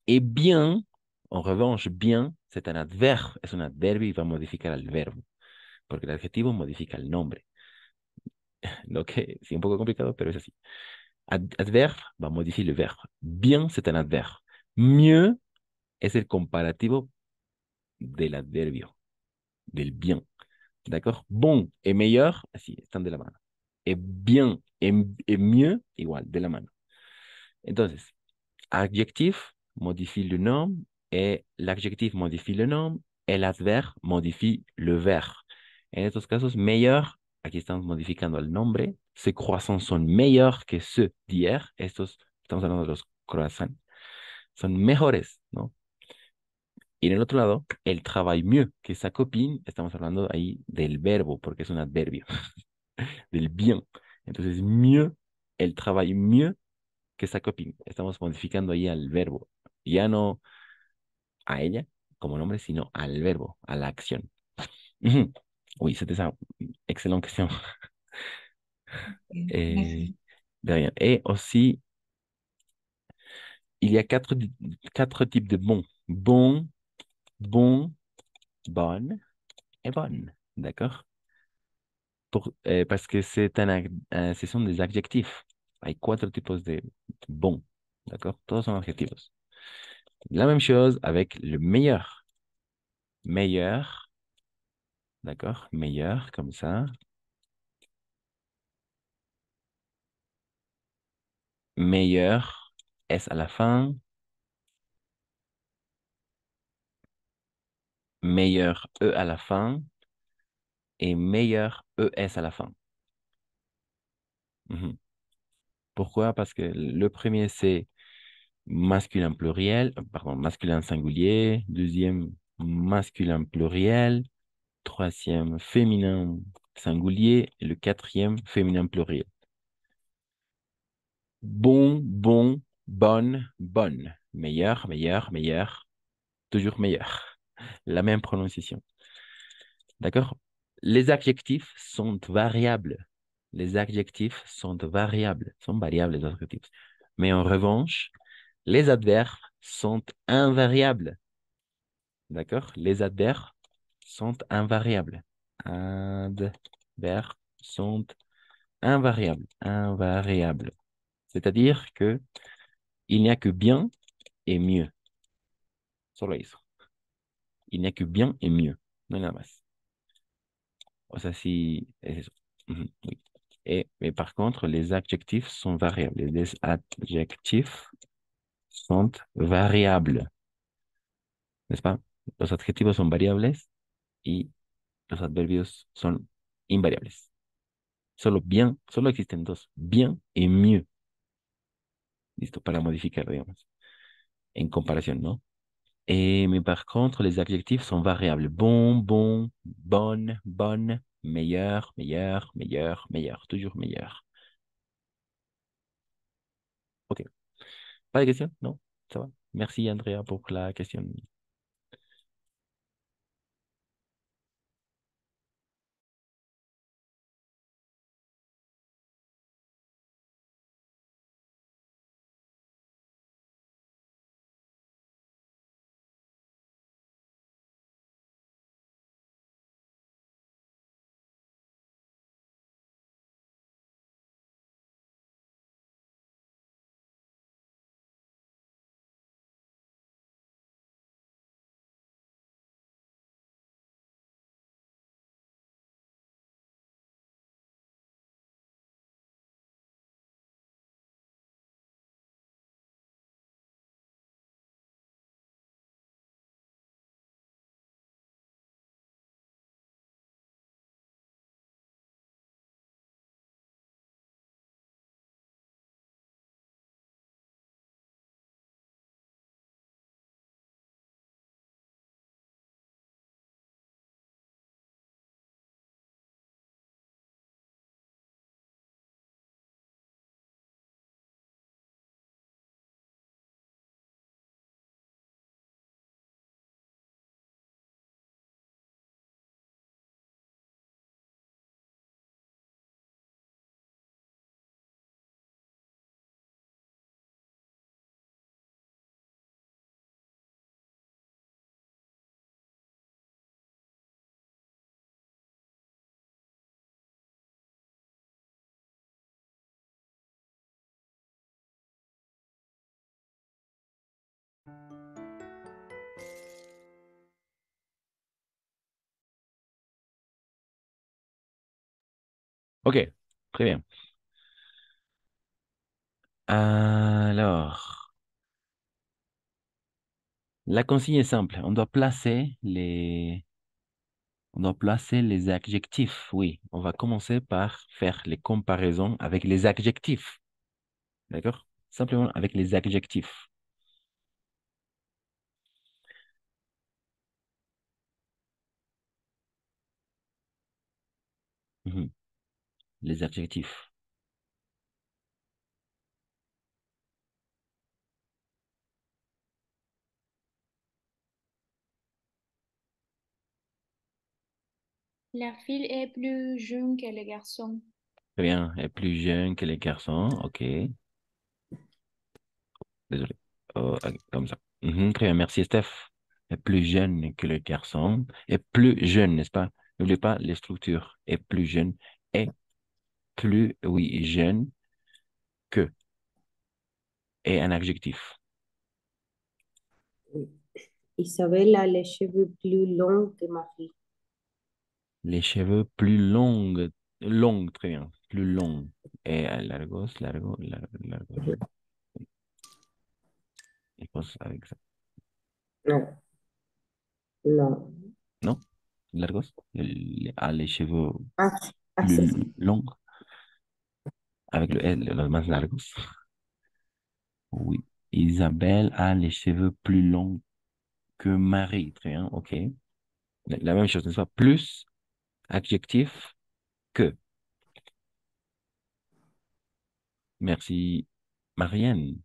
et bien, en revanche, bien, c'est un adverbe. Es un adverbio y va a modificar el verbo. Porque el adjetivo modifica el nombre. Lo que sí, un poco complicado, pero es así. Adverbe va a modificar el verbo. Bien, c'est un adverbe. Mieux es el comparativo del adverbio, del bien. D'accord? Bon et meilleur, así, están de la mano. Et bien et mieux, igual, de la mano. Entonces, adjectif modifie le nom et l'adjectif modifie le nom et l'adverbe modifie le verbe. En estos casos, meilleur, aquí estamos modificando el nombre. Ces croissants son meilleurs que ceux d'hier. Estos, estamos hablando de los croissants, son mejores, ¿no? Y en el otro lado, el travaille mieux que sa copine, estamos hablando ahí del verbo, porque es un adverbio, del bien. Entonces, mieux, el travaille mieux que sa copine. Estamos modificando ahí al verbo. Ya no a ella como nombre, sino al verbo, a la acción. Ujú. Oui, c'était ça. Excellente question. Et, Merci. de rien. Et aussi, il y a quatre types de bons. Bon, bon, bonne et bonne. D'accord? Parce que ce sont des adjectifs. Hay cuatro tipos de bon. D'accord? Todos son adjetivos. La même chose avec le meilleur. Meilleur. D'accord? Meilleur, comme ça. Meilleur, S à la fin. Meilleur, E à la fin. Et meilleur, ES à la fin. Mhm. Pourquoi? Parce que le premier, c'est masculin pluriel, pardon, masculin singulier. Deuxième, masculin pluriel. Troisième, féminin singulier. Et le quatrième, féminin pluriel. Bon, bon, bonne, bonne. Meilleur, meilleur, meilleur. Toujours meilleur. La même prononciation. D'accord? Les adjectifs sont variables. Les adjectifs sont variables. Sont variables les adjectifs. Mais en revanche, les adverbes sont invariables. D'accord? Les adverbes sont invariables. Adverbes sont invariables. Invariables. C'est-à-dire que il n'y a que bien et mieux. Solo eso. Il n'y a que bien et mieux. No hay nada más. O sea, sí, es eso. Ujú, oui. Mais par contre, les adjectifs sont variables. Les adjectifs sont variables, n'est-ce pas? Los adjetivos son variables y los adverbios son invariables. Solo existen dos, bien y mieux. Listo, para modificar, digamos, en comparación, ¿no? Mais par contre, les adjectifs sont variables. Bon, bon, bonne, bonne, meilleur, meilleur, meilleur, meilleur, toujours meilleur. Ok. Pas de questions? Non? Ça va? Merci, Andrea, pour la question. OK, très bien. Alors, la consigne est simple. On doit placer les adjectifs. Oui, on va commencer par faire les comparaisons avec les adjectifs. D'accord? Simplement avec les adjectifs. Mhm. Les adjectifs. La fille est plus jeune que le garçon. Très bien. Est plus jeune que les garçons. OK. Désolé. Ok, comme ça. Mhm, très bien. Merci, Steph. Est plus jeune que le garçon. Est plus jeune, n'est-ce pas? N'oubliez pas les structures. Est plus jeune. Est plus, oui, jeune que. Est un adjectif. Isabelle a les cheveux plus longs que ma fille. Les cheveux plus longs. Longs, très bien. Plus longs. Et largos, largos. Il pense avec ça. Non, non. Non? Largos? Elle a les cheveux Ah, c'est ça. plus longs. Avec le L, los más largos. Oui. Isabelle a les cheveux plus longs que Marie. Très bien. OK. La même chose, n'est-ce pas? Plus adjectif que. Merci, Marianne.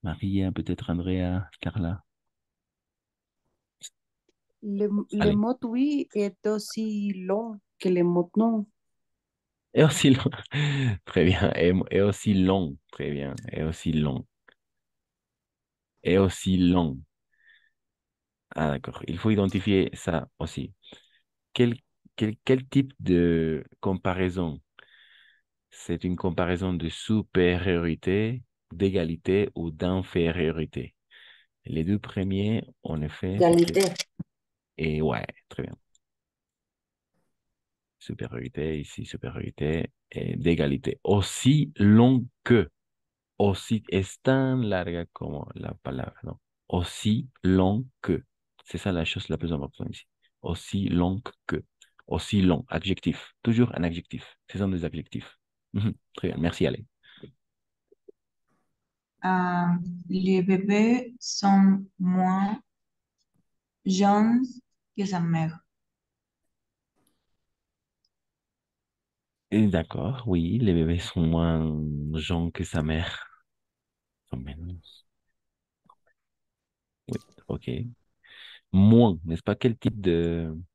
Maria, peut-être Andrea, Carla. Le Allez. mot oui est aussi long que le mot non. Et aussi long. Très bien. Et aussi long. Très bien. Et aussi long. Et aussi long. Ah, d'accord. Il faut identifier ça aussi. Quel, quel type de comparaison? C'est une comparaison de supériorité, d'égalité ou d'infériorité. Les deux premiers, en effet, c'était... Égalité. Et ouais, très bien. Supériorité, ici, supériorité et d'égalité. Aussi long que. Aussi, es tan larga como la palabra, ¿no? Aussi long que. C'est ça la chose la plus importante ici. Aussi long que. Aussi long, adjectif. Toujours un adjectif. Ce sont des adjectifs. Mhm. Très bien, merci Ale. Les bébés sont moins jeunes que sa mère. Et d'accord, oui, les bébés sont moins jeunes que sa mère. Son menos. Oui, ok. Moins, n'est-ce pas? Quel type de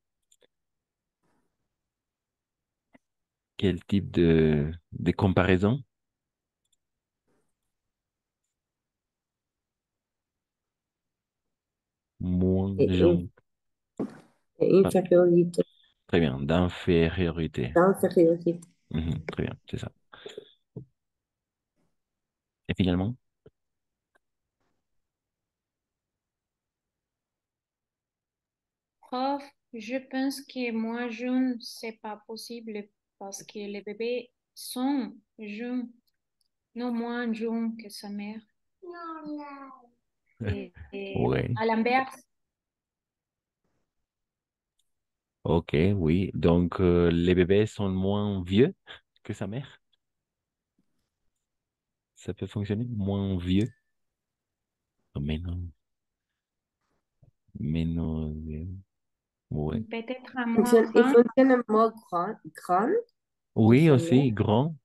comparaison? Moins, Et, genre. et Ah, infériorité, très bien, d'infériorité. d'infériorité. Très bien, c'est ça. Et finalement? Prof, je pense que moi jeune, c'est pas possible parce que les bébés sont jeunes, non moins jeunes que sa mère. Et Oui. à l'inverse, Ok, oui. Donc, les bébés sont moins vieux que sa mère. Ça peut fonctionner? Moins vieux. Mais non, mais non. Ouais. peut-être à moins Il grand, fonctionne en mot grand, grand, que Oui, sa aussi, mère, grand.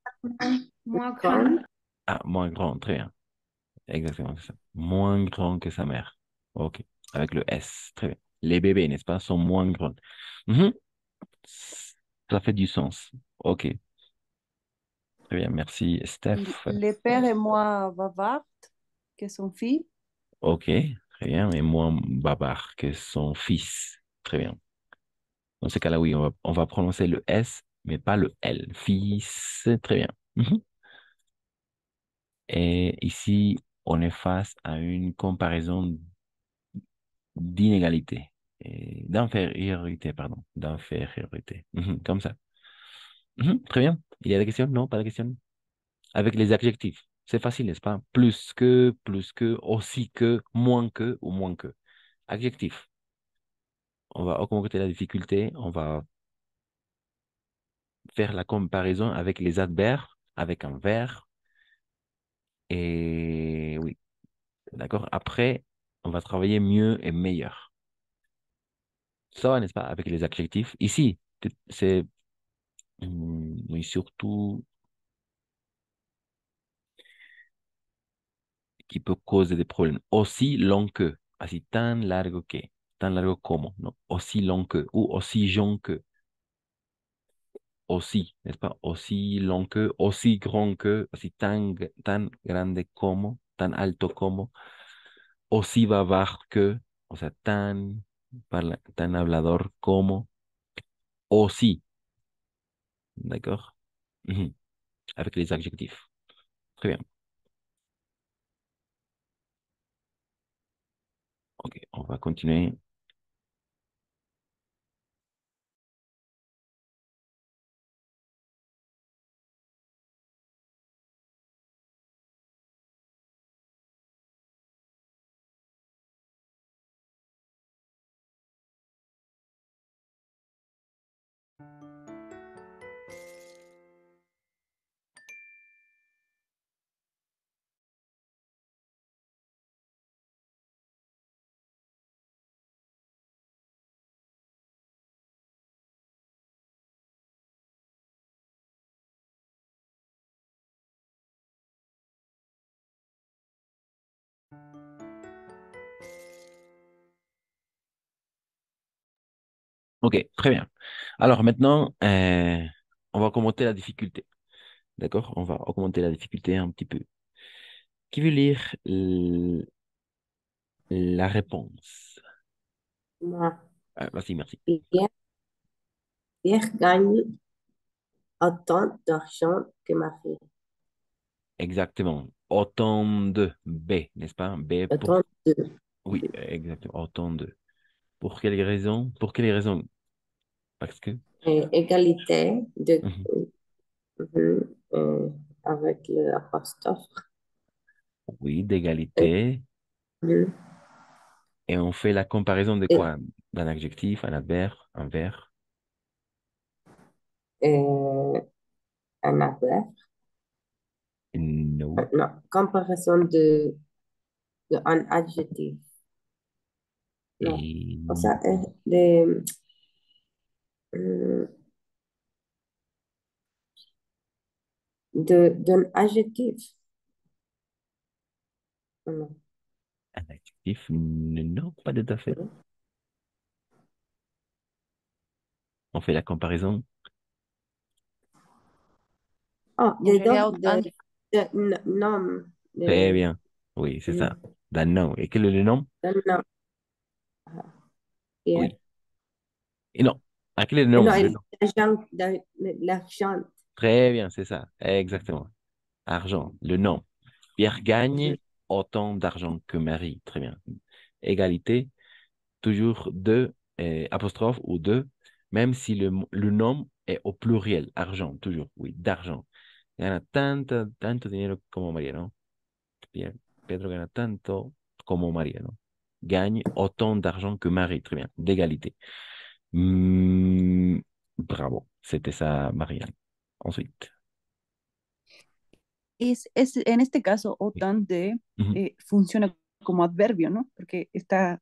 moins grand. grand. Ah, moins grand, très bien. Exactement, c'est ça. Moins grand que sa mère. Ok, avec le S, très bien. Les bébés, n'est-ce pas, sont moins grands. Mhm. Ça fait du sens. Ok, très bien, merci, Steph. Le père est moins bavard que son fils. Ok, très bien, et moins bavard que son fils. Très bien. Dans ce cas-là, oui, on va prononcer le S, mais pas le L. Fils, très bien. Mhm. Et ici, on est face à une comparaison d'inégalité, d'infériorité, pardon, d'infériorité. Comme ça. Très bien. Il y a des questions? Non, pas de questions? Avec les adjectifs. C'est facile, n'est-ce pas? Plus que, aussi que, ou moins que. Adjectif. On va augmenter la difficulté. On va faire la comparaison avec les adverbes, avec un verbe. Et oui, d'accord. Après, on va travailler mieux et meilleur. Ça va, n'est-ce pas? Avec les adjectifs. Ici, c'est oui, surtout qui peut causer des problèmes. Aussi long que, así tan largo que, tan largo como, ¿no? Aussi long que, ou aussi long que, aussi, n'est-ce pas? Aussi long que, aussi grand que, así tan grande como, tan alto como, aussi bavard que, o sea, tan hablador como, aussi, d'accord? Mhm. Avec les adjectifs. Très bien. Ok, on va continuer. Ok, très bien. Alors maintenant, on va augmenter la difficulté. D'accord? On va augmenter la difficulté un petit peu. Qui veut lire la réponse? Moi, Vas-y, merci. Pierre, Pierre gagne autant d'argent que ma fille. Exactement. Autant de B, n'est-ce pas? B Autant pour... de Oui, exactement. Autant de. Pour quelle raison? Pour quelle raison? Parce que... égalité de, Mhm. avec l'apostrophe. Oui, d'égalité. Mhm. Et on fait la comparaison de Et, quoi? D'un adjectif, un adverbe, un verbe? euh, un adverbe. Non. Non, comparaison de un adjectif. Non, Et o sea, de, euh, d'un adjectif. Non. Un adjectif, non, pas tout à fait. Non. On fait la comparaison. Oh, En de realidad, dos, OTAN, nom, Très de, bien. Oui, c'est mm, ça. D'un nom. Et quel est le nom? de nom, yeah. Oui. Et non. Ah, quel est le nom? Non, Le nom. l'argent, l'argent. Très bien, c'est ça. Exactement. Argent, le nom. Pierre gagne autant d'argent que Marie. Très bien. Égalité, toujours deux apostrophes ou deux, même si le nom est au pluriel. Argent, toujours. Oui, d'argent. Gana tanto, tanto dinero como María, ¿no? Bien. Pedro gana tanto como María, ¿no? Gagne autant d'argent que Marie. Très bien. D'égalité. Bravo. C'était ça, Marianne. Ensuite. en este caso, Oui. OTAN de Mhm. funciona como adverbio, ¿no? Porque está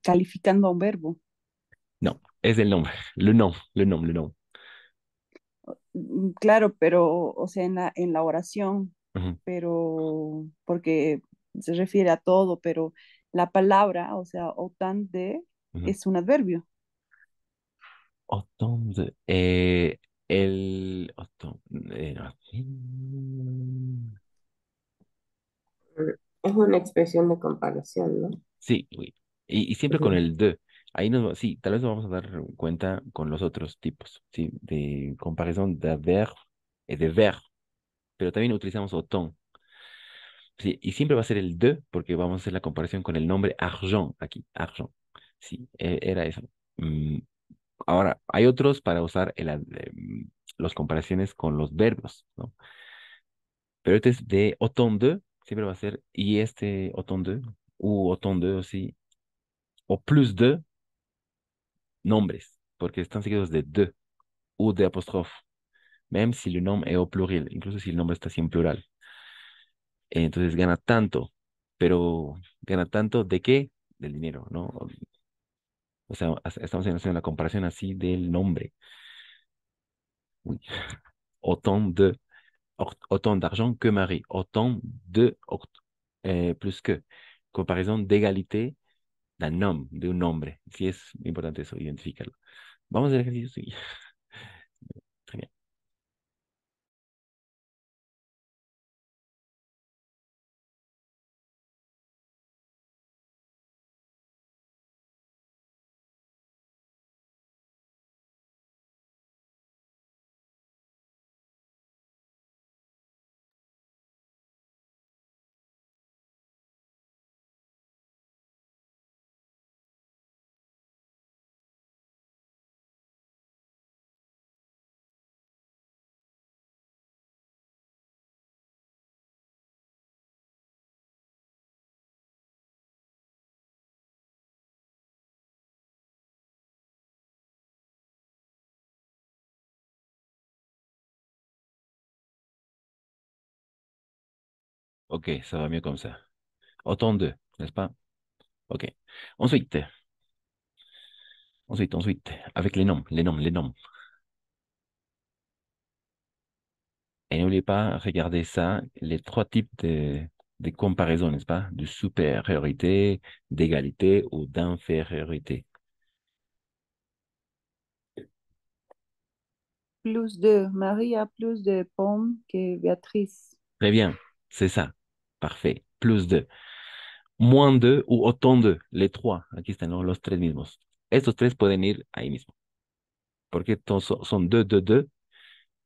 calificando a un verbo. Non, es el nombre. Le nom, le nom, le nom. Claro, pero, o sea, en la oración, Mhm, pero, porque se refiere a todo, pero la palabra, o sea, OTAN de mhm. es un adverbio. Autant de... Autant... no. Es una expresión de comparación, ¿no? Sí, oui. Y siempre con Ujú. el de. Ahí sí, tal vez nos vamos a dar cuenta con los otros tipos, ¿sí? De comparación de ver y de ver, pero también utilizamos autant. Sí, y siempre va a ser el de porque vamos a hacer la comparación con el nombre argent aquí, argent. Sí, era eso. Mm, Ahora, hay otros para usar las comparaciones con los verbos, ¿no? Pero este es de autant de, siempre va a ser y este autant de, o autant de, aussi, o plus de nombres, porque están seguidos de o de apóstrofe, même si le nombre es au pluriel, incluso si el nombre está así en plural. Entonces gana tanto, pero gana tanto ¿de qué? Del dinero, ¿no? O sea, estamos haciendo la comparación así del nombre. Oui. Autant de autant d'argent que Marie, autant de plus que. Comparaison d'égalité d'un homme, de un hombre. Sí es importante eso, identificarlo. Vamos al ejercicio siguiente. Très bien. Ok, ça va mieux comme ça. Autant de, n'est-ce pas? Ok. Ensuite, ensuite, avec les noms, les noms, les noms. Et n'oubliez pas, regardez ça, les trois types de comparaison, n'est-ce pas? De supériorité, d'égalité ou d'infériorité. Plus de María, plus de pomme que Beatriz. Très bien, c'est ça. Parfait. Plus de. Moins de ou autant de. Les trois. Aquí están, ¿no? Los tres mismos. Estos tres pueden ir ahí mismo. Porque son deux.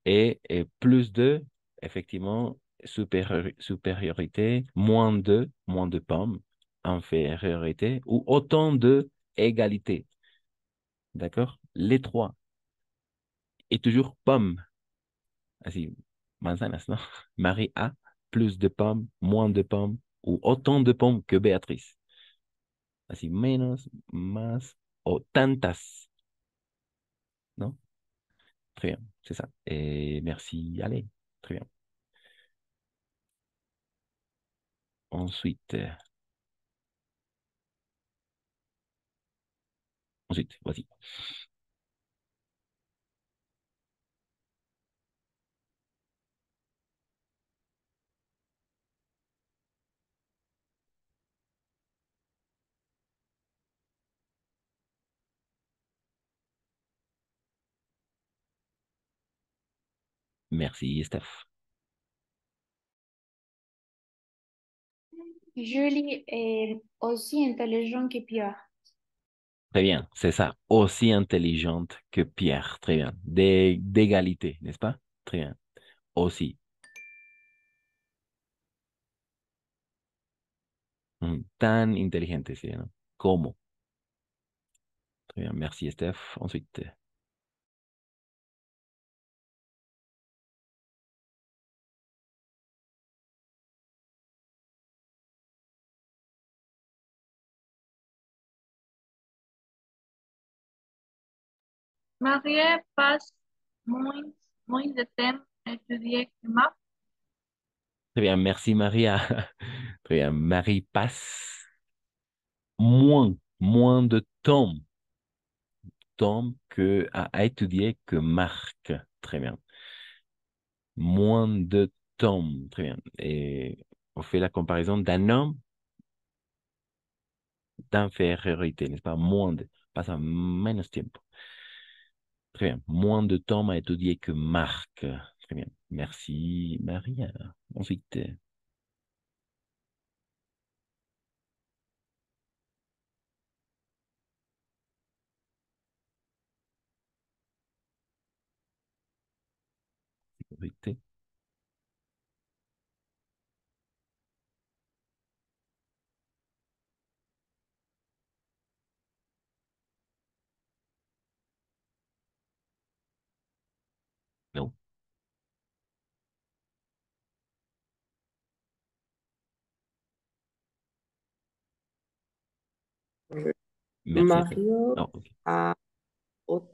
Et plus de, effectivement, supériorité. Moins de pommes. Infériorité. Ou autant de égalité. D'accord? Les trois. Et toujours pommes. Así, manzanas, ¿no? Marie a plus de pommes, moins de pommes, ou autant de pommes que Béatrice. Así, menos, más, o tantas, ¿no? Très bien, c'est ça. Et merci, allez, très bien. Ensuite, ensuite, vas-y. Merci, Steph. Julie est aussi intelligente que Pierre. Très bien, c'est ça. Aussi intelligente que Pierre. Très bien. D'égalité, n'est-ce pas? Très bien. Aussi. Tan inteligente, sí, ¿no? Como. Très bien. Merci, Steph. Ensuite, Marie passe moins de temps à étudier que moi. très bien. Merci, Maria. Très bien. Marie passe moins de temps à étudier que Marc. Très bien. Moins de temps. Très bien. Et on fait la comparaison d'un homme d'infériorité, n'est-ce pas? Pasa menos tiempo. Très bien. Moins de temps à étudier que Marc. Très bien. Merci, Maria. Ensuite, sécurité. Non. Merci, Estelle. Mario Oh, ok. a, au-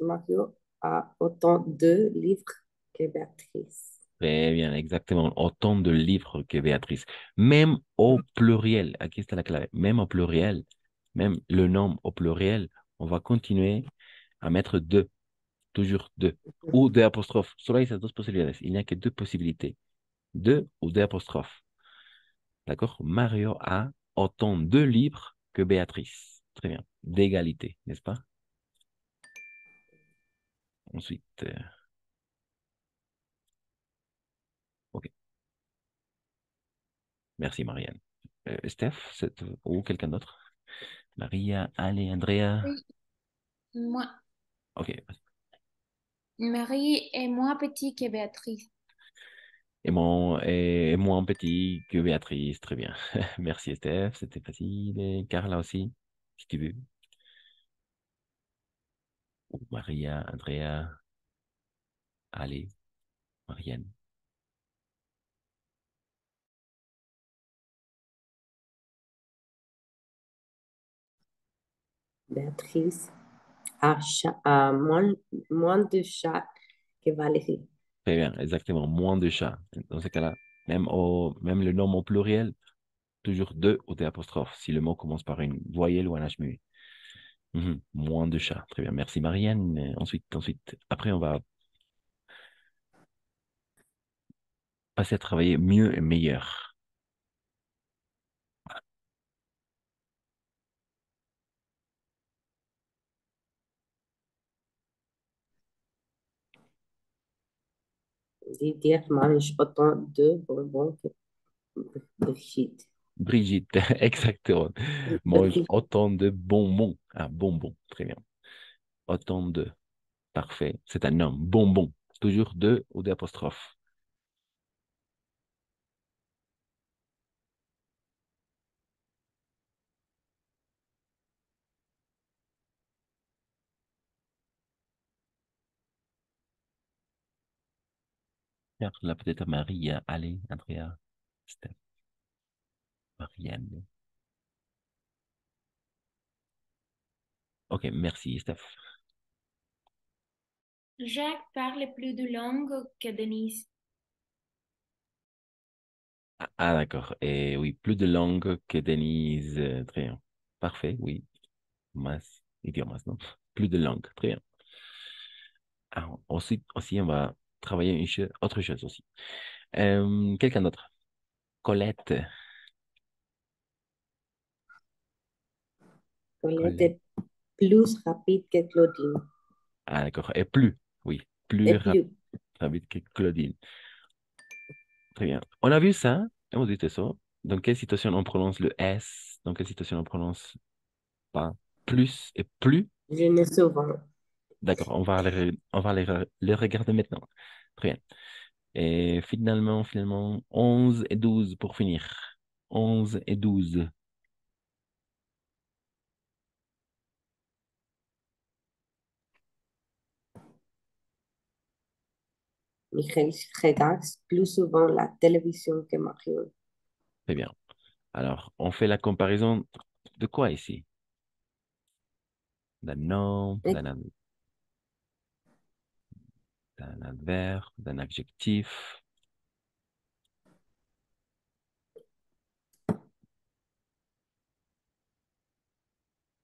Mario a autant de livres que Béatrice. Très bien, exactement. Autant de livres que Béatrice. Même au pluriel. Aquí está la clave. Même au pluriel, même le nombre au pluriel, on va continuer à mettre deux. Toujours deux. Ou deux apostrophes. Solo hay esas dos posibilidades. Il n'y a que deux possibilités. Deux ou deux apostrophes. D'accord? Mario a autant de livres que Béatrice. Très bien. D'égalité, n'est-ce pas? Ensuite, ok. Merci, Marianne. Steph, ou quelqu'un d'autre? Maria, Ale, Andrea. Oui, moi, Ok. Marie est moins petite que Béatrice. Et moins petit que Béatrice. Très bien. Merci, Steph. C'était facile. Et Carla aussi, si tu veux. Ou Maria, Andrea, Ale, Marianne. Béatrice a moins de chats que Valérie. Très bien, exactement. Moins de chats. Dans ce cas-là, même le nom au pluriel, toujours deux ou des apostrophes, si le mot commence par une voyelle ou un H muet. Moins de chats. Très bien. Merci, Marianne. Ensuite, après, on va passer à travailler mieux et meilleur. Didier mange autant de bonbons que Brigitte. Brigitte, exactement. Mange autant de bonbons. Ah, bonbons. Très bien. Autant de. Parfait. C'est un nom. Bonbon. Toujours deux ou des apostrophes. Là, peut-être Maria, Ali, Andrea, Steph, Marianne. Ok, merci, Steph. Jacques parle plus de langues que Denise. D'accord. Et oui, plus de langues que Denise. Très bien. Parfait, oui. Más idiomas, ¿no? Plus de langues. Très bien. Aussi, on va travailler autre chose aussi. Quelqu'un d'autre? Colette. Colette Colette. est plus rapide que Claudine. D'accord. Et plus. Oui. Plus Et rapide. plus. Très vite que Claudine. Très bien. On a vu ça, hemos visto eso. Dans quelle situation on prononce le S? Dans quelle situation on prononce pas plus et plus? Je ne souvent. D'accord, on va les regarder maintenant. Très bien. Et finalement, 11 et 12 pour finir. 11 et 12. Michael regarde plus souvent la télévision que Marion. Très bien. Alors, on fait la comparaison de quoi ici? D'un nom, Et d'un adverbe, d'un adjectif.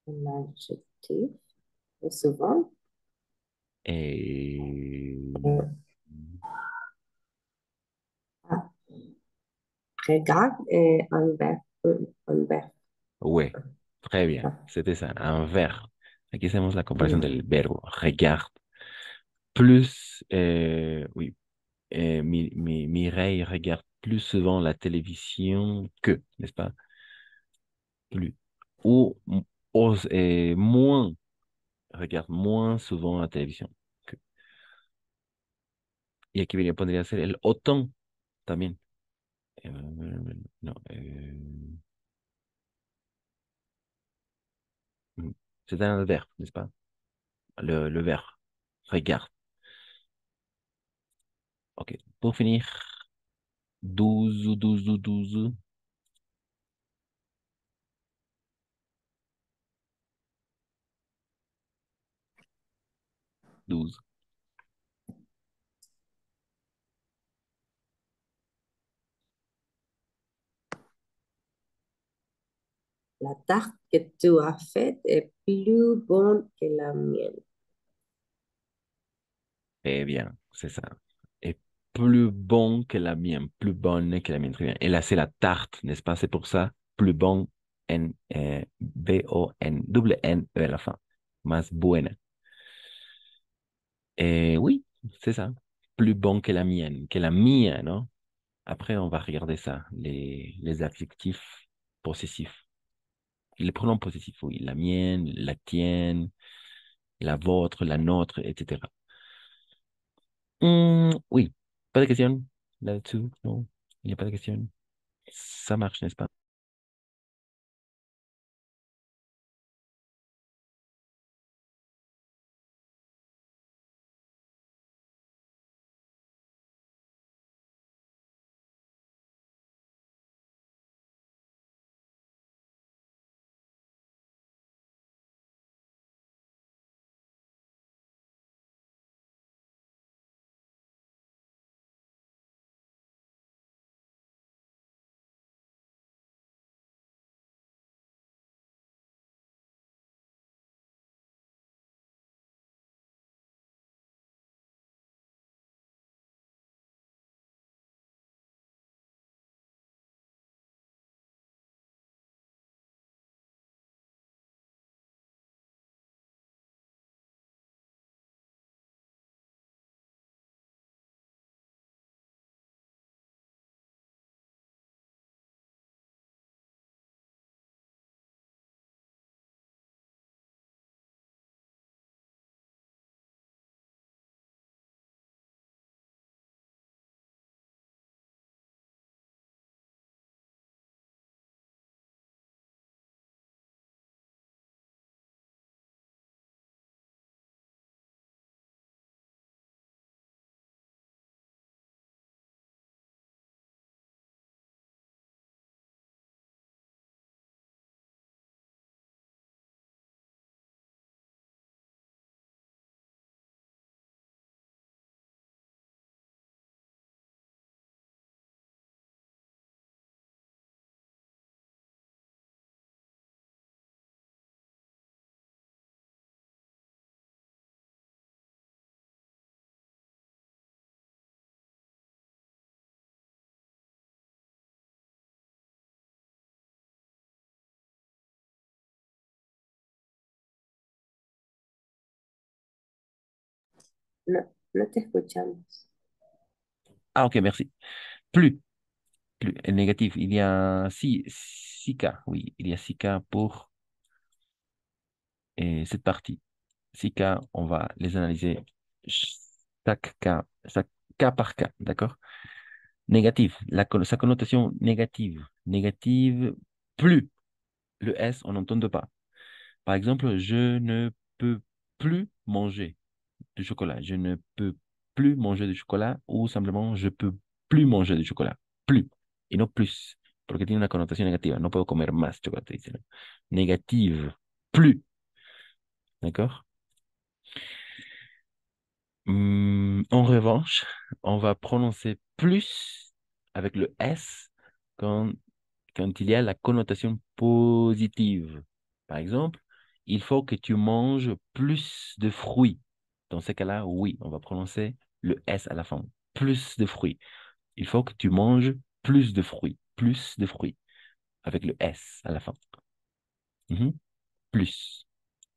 l'adjectif, souvent. Et Euh, ah, regarde est un verbe. Un verbe. ouais, très bien. Ah, C'était ça, un verbe. Aquí hacemos la comparación mm. del verbo. Regarde. Plus, oui, Mireille regarde plus souvent la télévision que, n'est-ce pas? Plus. Ou, moins, regarde moins souvent la télévision que. Y aquí podría ser el autant también. No, mm, c'est un verbe, n'est-ce pas? Le verbe. Regarde. Ok. Pour finir, 12, 12, 12, 12. La tarte que tu as faite est plus bonne que la mienne. Eh bien, c'est ça. Et plus bon que la mienne, plus bonne que la mienne. Très bien. Et là, c'est la tarte, n'est-ce pas? C'est pour ça, plus bon, B-O-N, double N-E à la fin. Más buena. Et oui, c'est ça. Plus bon que la mienne, non? Après, on va regarder ça, les adjectifs possessifs. Les pronoms possessifs, oui. La mienne, la tienne, la vôtre, la nôtre, etc. Oui, pas de question là-dessus, non, il n'y a pas de question. Ça marche, n'est-ce pas? No, no te escuchamos. Ah, ok, merci. Plus, plus, négatif. Il y a six cas, oui, il y a 6 cas pour cette partie. 6 cas, on va les analyser chaque cas par cas, d'accord? Négatif, sa connotation négative. Négative, plus. Le S, on n'entend pas. Par exemple, je ne peux plus manger du chocolat. Je ne peux plus manger du chocolat ou simplement je peux plus manger du chocolat. Plus y no plus, porque tiene una connotación negativa. No puedo comer más chocolate, dice, ¿no? Négative, plus. D'accord? En revanche, on va prononcer plus avec le S quand, quand il y a la connotation positive. Par exemple, il faut que tu manges plus de fruits. Dans ce cas-là, oui, on va prononcer le S à la fin. Plus de fruits. Il faut que tu manges plus de fruits. Plus de fruits. Avec le S à la fin. Mhm. Plus.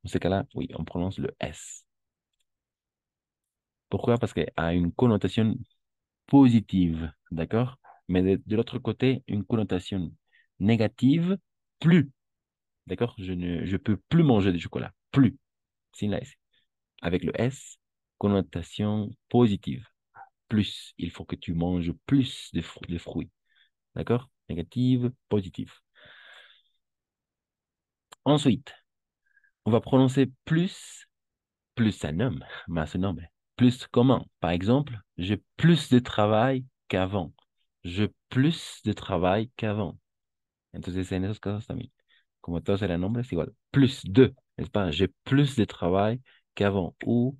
Dans ce cas-là, oui, on prononce le S. Pourquoi? Parce qu'elle a une connotation positive, d'accord? Mais de l'autre côté, une connotation négative, plus, d'accord? Je peux plus manger du chocolat, plus, sin la S. Avec le S, connotation positive, plus, il faut que tu manges plus de fruits, d'accord? Négative, positive. Ensuite, on va prononcer plus un homme, mais un homme. Plus comment? Par exemple, j'ai plus de travail qu'avant. J'ai plus de travail qu'avant. Entonces, en esos casos también, como todos eran hombres, igual, plus de, n'est-ce pas? J'ai plus de travail qu'avant. Ou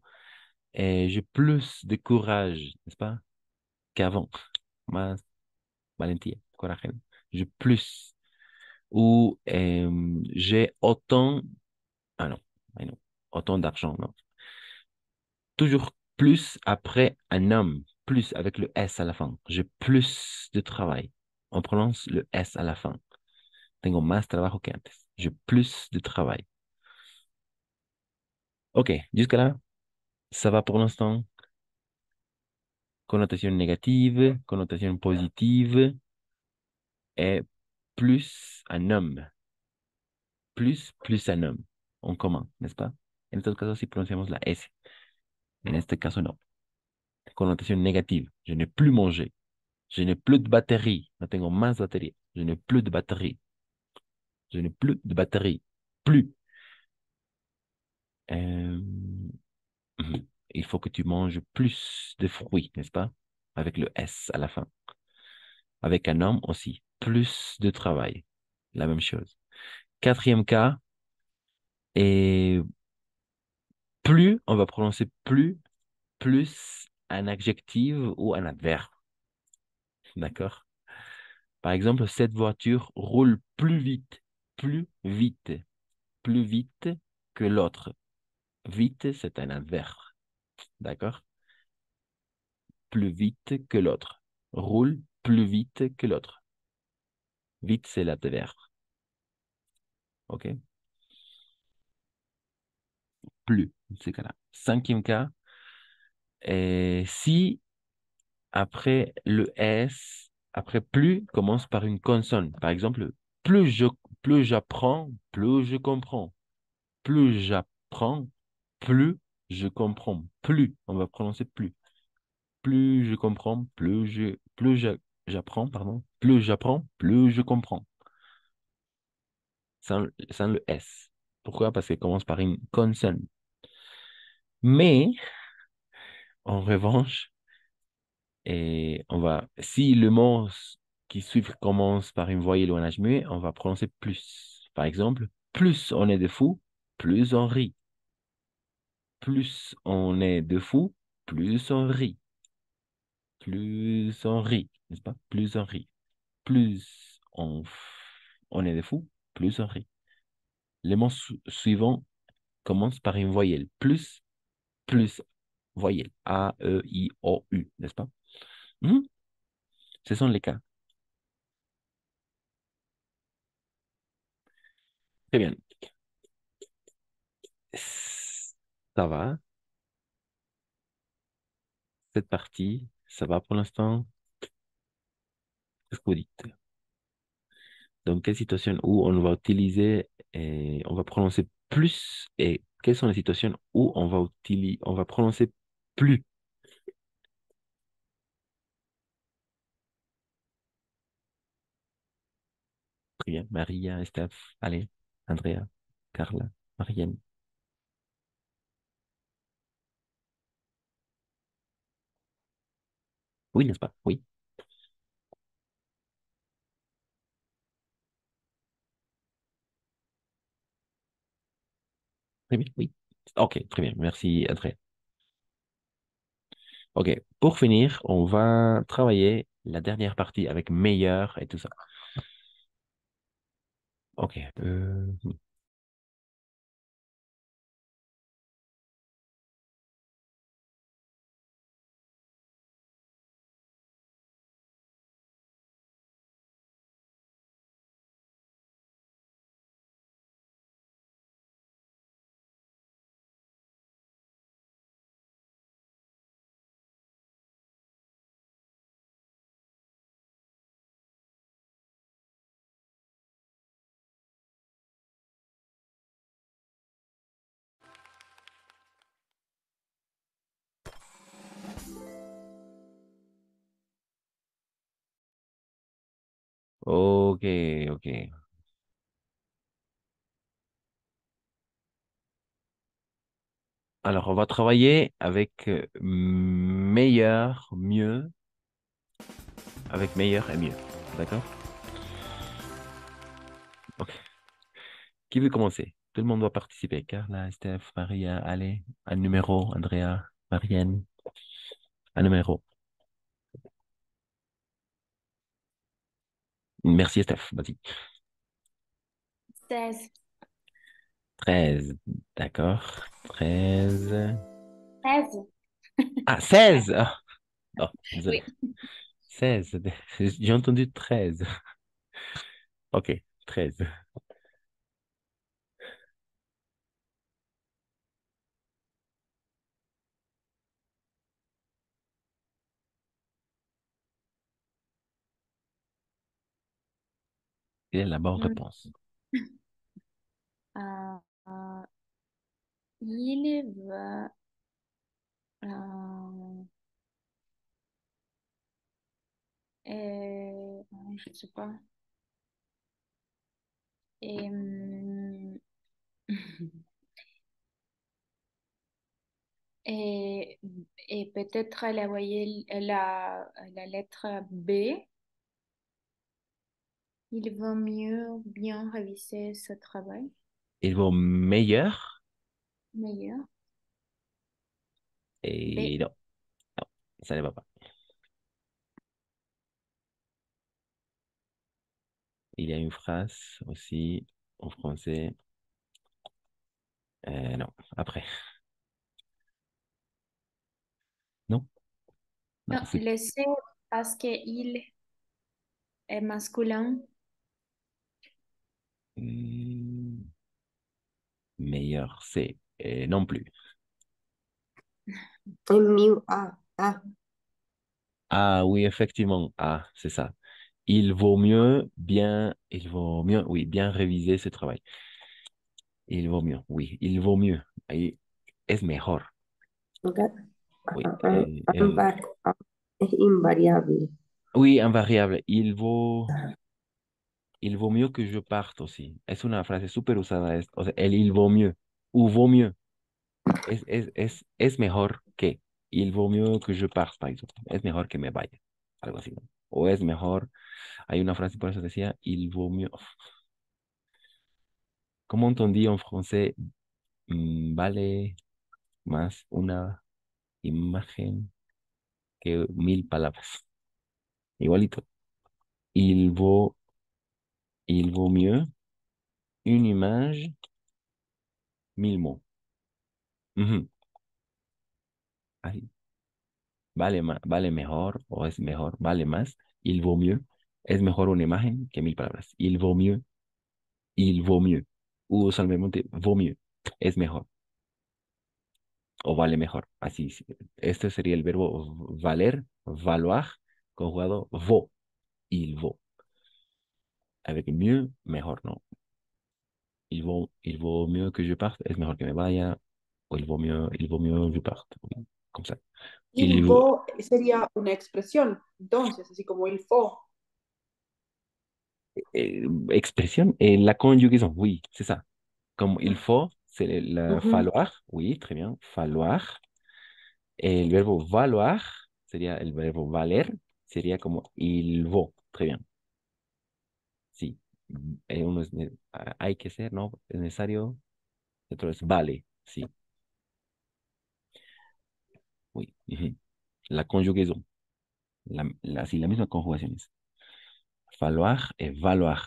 j'ai plus de courage, n'est-ce pas? Qu'avant. Más valentía, coraje. J'ai plus. Ou j'ai autant. Ah non. Autant d'argent, non. Toujours plus après un homme, plus avec le S à la fin. J'ai plus de travail. On prononce le S à la fin. Tengo más trabajo que antes. J'ai plus de travail. Ok, jusque-là, ça va pour l'instant. Connotation négative, connotation positive et plus un homme. Plus un homme. En commun, n'est-ce pas? En estos casos sí pronunciamos la S. En este caso no. Connotation négative. Je n'ai plus mangé. Je n'ai plus de batterie. No tengo más batería. Je n'ai plus de batterie. Je n'ai plus de batterie. Plus. Euh, Il faut que tu manges plus de fruits, n'est-ce pas? Avec le S à la fin. Avec un homme aussi. Plus de travail. La même chose. Quatrième cas, et plus, on va prononcer plus un adjectif ou un adverbe. D'accord? Par exemple, cette voiture roule vite, plus vite que l'autre. Vite, c'est un adverbe. D'accord? Plus vite que l'autre. Roule plus vite que l'autre. Vite, c'est l'adverbe. OK? Plus, c'est cas-là. Cinquième cas, si après le S, après plus, commence par une consonne. Par exemple, plus j'apprends, plus je comprends. Plus j'apprends, plus je comprends. Plus, on va prononcer plus. Plus je comprends, j'apprends, pardon. Plus j'apprends, plus je comprends. Sans le S. Pourquoi? Parce qu'elle commence par une consonne. Mais, en revanche, si le mot qui suit commence par une voyelle ou un H muet, on va prononcer plus. Par exemple, plus on est de fous, plus on rit. Plus on est de fous, plus on rit. Plus on rit, n'est-ce pas? Plus on rit. Plus on est de fous, plus on rit. Les mots suivants commencent par une voyelle. Plus voyelle. A, E, I, O, U, n'est-ce pas? Mhm. Ce sont les cas. Très bien. Ça va, cette partie. Ça va pour l'instant? Qu'est-ce que vous dites? Dans quelle situation où on va utiliser et on va prononcer plus et quelles sont les situations où on va prononcer plus? Très bien. Maria, Steph, allez, Andrea, Carla, Marianne. Oui, n'est-ce pas? Oui. Très bien, oui. Ok, très bien. Merci, Andrea. Ok, pour finir, on va travailler la dernière partie avec meilleur et tout ça. Ok. Ok, ok. Alors, on va travailler avec meilleur, mieux, avec meilleur et mieux. D'accord? Ok. Qui veut commencer? Tout le monde doit participer. Carla, Steph, Maria, allez. Un numéro, Andrea, Marianne. Un numéro. Merci, Steph. Vas-y. 16. 13. D'accord. 13. 16. Ah, 16! Ah, oh, Oui. désolé. 16. J'ai entendu 13. Ok, 13. Quelle est la bonne Mm. réponse? Euh, euh, il va... euh, je sais pas. Et, et, et peut-être la lettre B. Il vaut mieux bien réviser ce travail. Il vaut meilleur? Meilleur. B. Et non, non, ça ne va pas. Il y a une phrase aussi en français. Non, après. Non, non, Non, c'est le C parce qu'il est masculin. hmm, meilleur, c'est non plus. Et mieux, ah, ah. Ah oui, effectivement. Ah, c'est ça. Il vaut mieux, oui, bien réviser ce travail. Il vaut mieux, oui, il vaut mieux. Ahí es mejor. Ok. Oui, Es invariable. oui, invariable. Il vaut mieux que je parte aussi. Es una frase súper usada. O sea, il vaut mieux. Ou vaut mieux. Es mejor que. Il vaut mieux que je parte, par exemple. Es mejor que me vaya. Algo así, ¿no? O es mejor. Hay una frase por eso decía, il vaut mieux. Comment on dit en français, vale más una imagen que mil palabras? Igualito. Il vaut, il vaut mieux une image, mille mots. Ujú. Ahí. Vale mejor o es mejor, vale más, il vaut mieux. Es mejor una imagen que mil palabras. Il vaut mieux. O solamente vaut mieux. Es mejor o vale mejor. Así, sí. Este sería el verbo valer Valoir, conjugado vaut. Il vaut. Avec mieux, mejor, ¿no? Il vaut mieux que je parte, es mejor que me vaya, o il vaut mieux que je parte, comme ça. Il vaut sería una expresión, entonces, así como il faut. Expression et la conjugaison, oui, c'est ça. Comme il faut, c'est le falloir, oui, très bien, falloir. Et el verbo valoir sería el verbo valer, sería como il vaut, très bien. Sí, hay que ser, ¿no? Es necesario, entonces vale, sí, oui. La conjugaison, sí, la misma conjugación es falloir et valoir.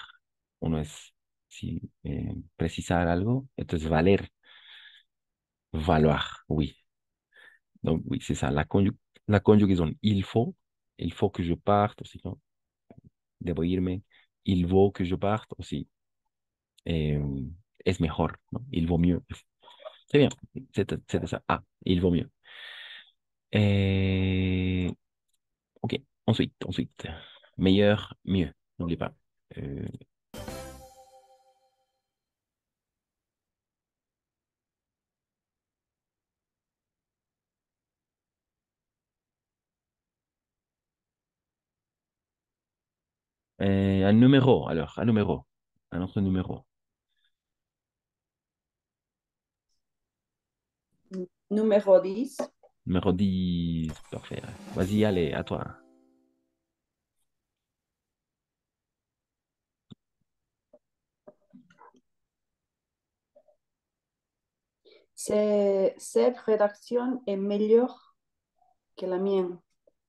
Uno es, sí, precisar algo, entonces valer, valoir, oui. Donc, oui, c'est ça, la conjugaison. Il faut que je parte aussi, ¿no? Debo irme. Il vaut que je parte aussi. Eh, es mejor, ¿no? Il vaut mieux. Très bien, c'était ça. Ah, il vaut mieux. Eh, ok, ensuite. Meilleur, mieux. N'oublie pas. Euh, un numéro, alors, un numéro. Un autre numéro. Numéro 10. Numéro 10, parfait. Vas-y, allez, à toi. Cette rédaction est meilleure que la mienne.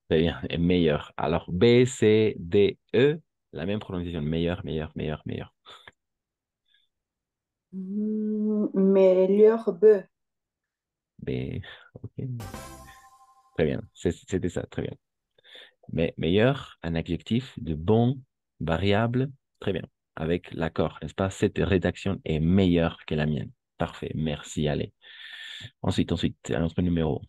Très bien, est meilleur. Alors, B, C, D, E, la même prononciation. Meilleur, meilleur, meilleur, meilleur. Meilleur B. B, ok. Très bien, c'était ça, très bien. Mais meilleur, un adjectif de bon, variable, très bien. Avec l'accord, n'est-ce pas? Cette rédaction est meilleure que la mienne. Parfait, merci, allez. Ensuite, un autre numéro.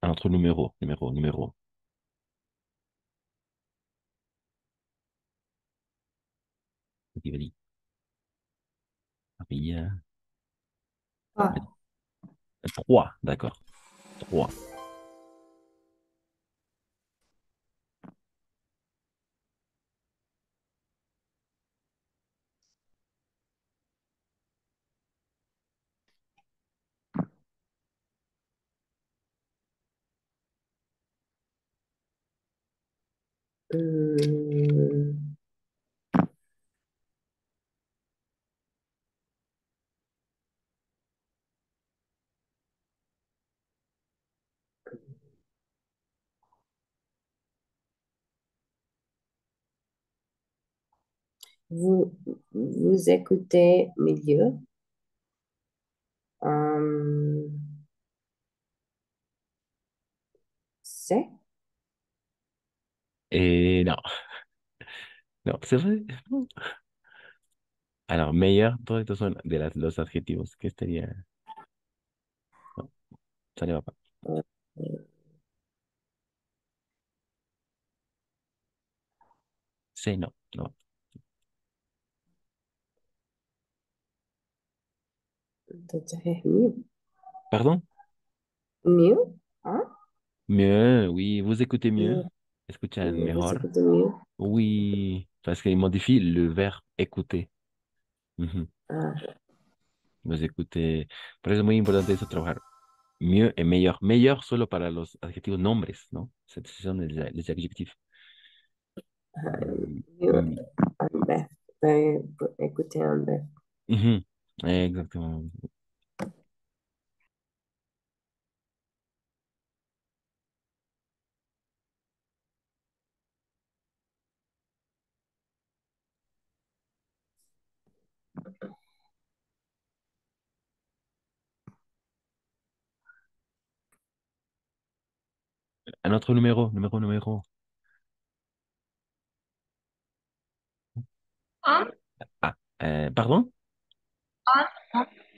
Un autre numéro. Vas-y. Vas-y. Ah. 3, d'accord. 3. Vous écoutez milieu. C'est Et non. Non, c'est vrai. Non. Alors, meilleur, todos estos son de los adjetivos. ¿Qué estaría? No, ça ne va pas. C'est non, non. entonces es mieux. Pardon? Mieux, hein? Mieux, oui, vous écoutez mieux. Mieux. Escuchan Vous mejor. écoutez mieux. Oui, parce qu'il modifie le verbe écouter. Ujú. Ah. Vous écoutez. Por eso es muy importante eso, trabajar mieux et meilleur. Meilleur solo para los adjetivos nombres, ¿no? Ce sont les adjectifs. Mieux, un bœuf. Écoutez un bœuf. Ujú, exactement. Un autre numéro. Un, Ah, pardon? un,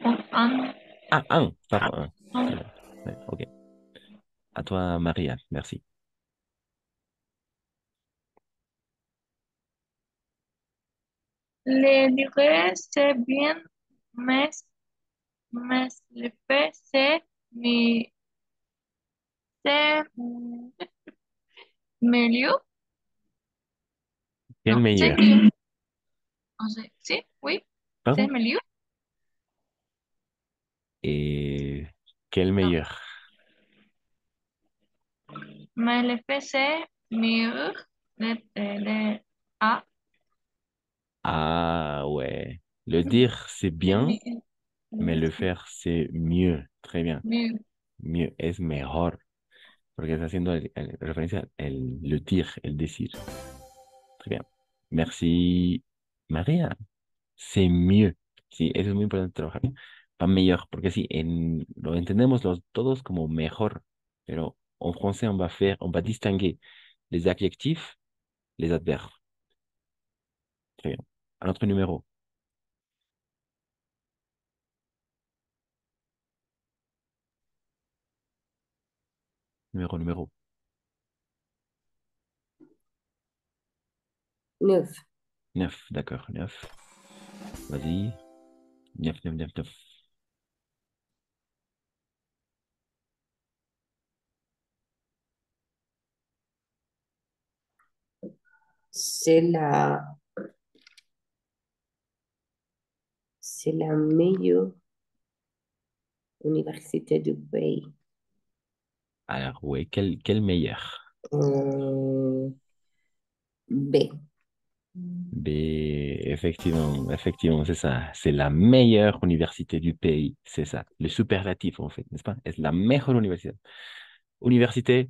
un, un, Ah, un, pardon, un. un. Très bien. Ouais, ok. À toi, Maria. Merci. Le dirais c'est bien, mais, mais le fait c'est c'est mieux. Quel Non, c'est meilleur? mieux. Si, oui, c'est Pardon? mieux. Et quel Non, meilleur? mais le fait c'est mieux. Ah, Ah ouais. Le dire, c'est c'est bien, mais le faire, c'est mieux. Très bien. mieux. Mieux es mejor. Porque está haciendo referencia al le dire, el decir. Très bien. Merci, María. C'est mieux. Sí, eso es muy importante trabajar. Pas meilleur, porque sí, lo entendemos todos como mejor, pero en français on va distinguer les adjectifs, les adverbes. Très bien. Un autre numéro. Numéro. 9. 9, d'accord, 9. Vas-y. 9. C'est c'est la meilleure université du pays. Alors, ouais, quel meilleur? B. B, effectivement, c'est ça. C'est la meilleure université du pays. C'est ça. Le superlatif, en fait, n'est-ce pas? Es la mejor universidad. Université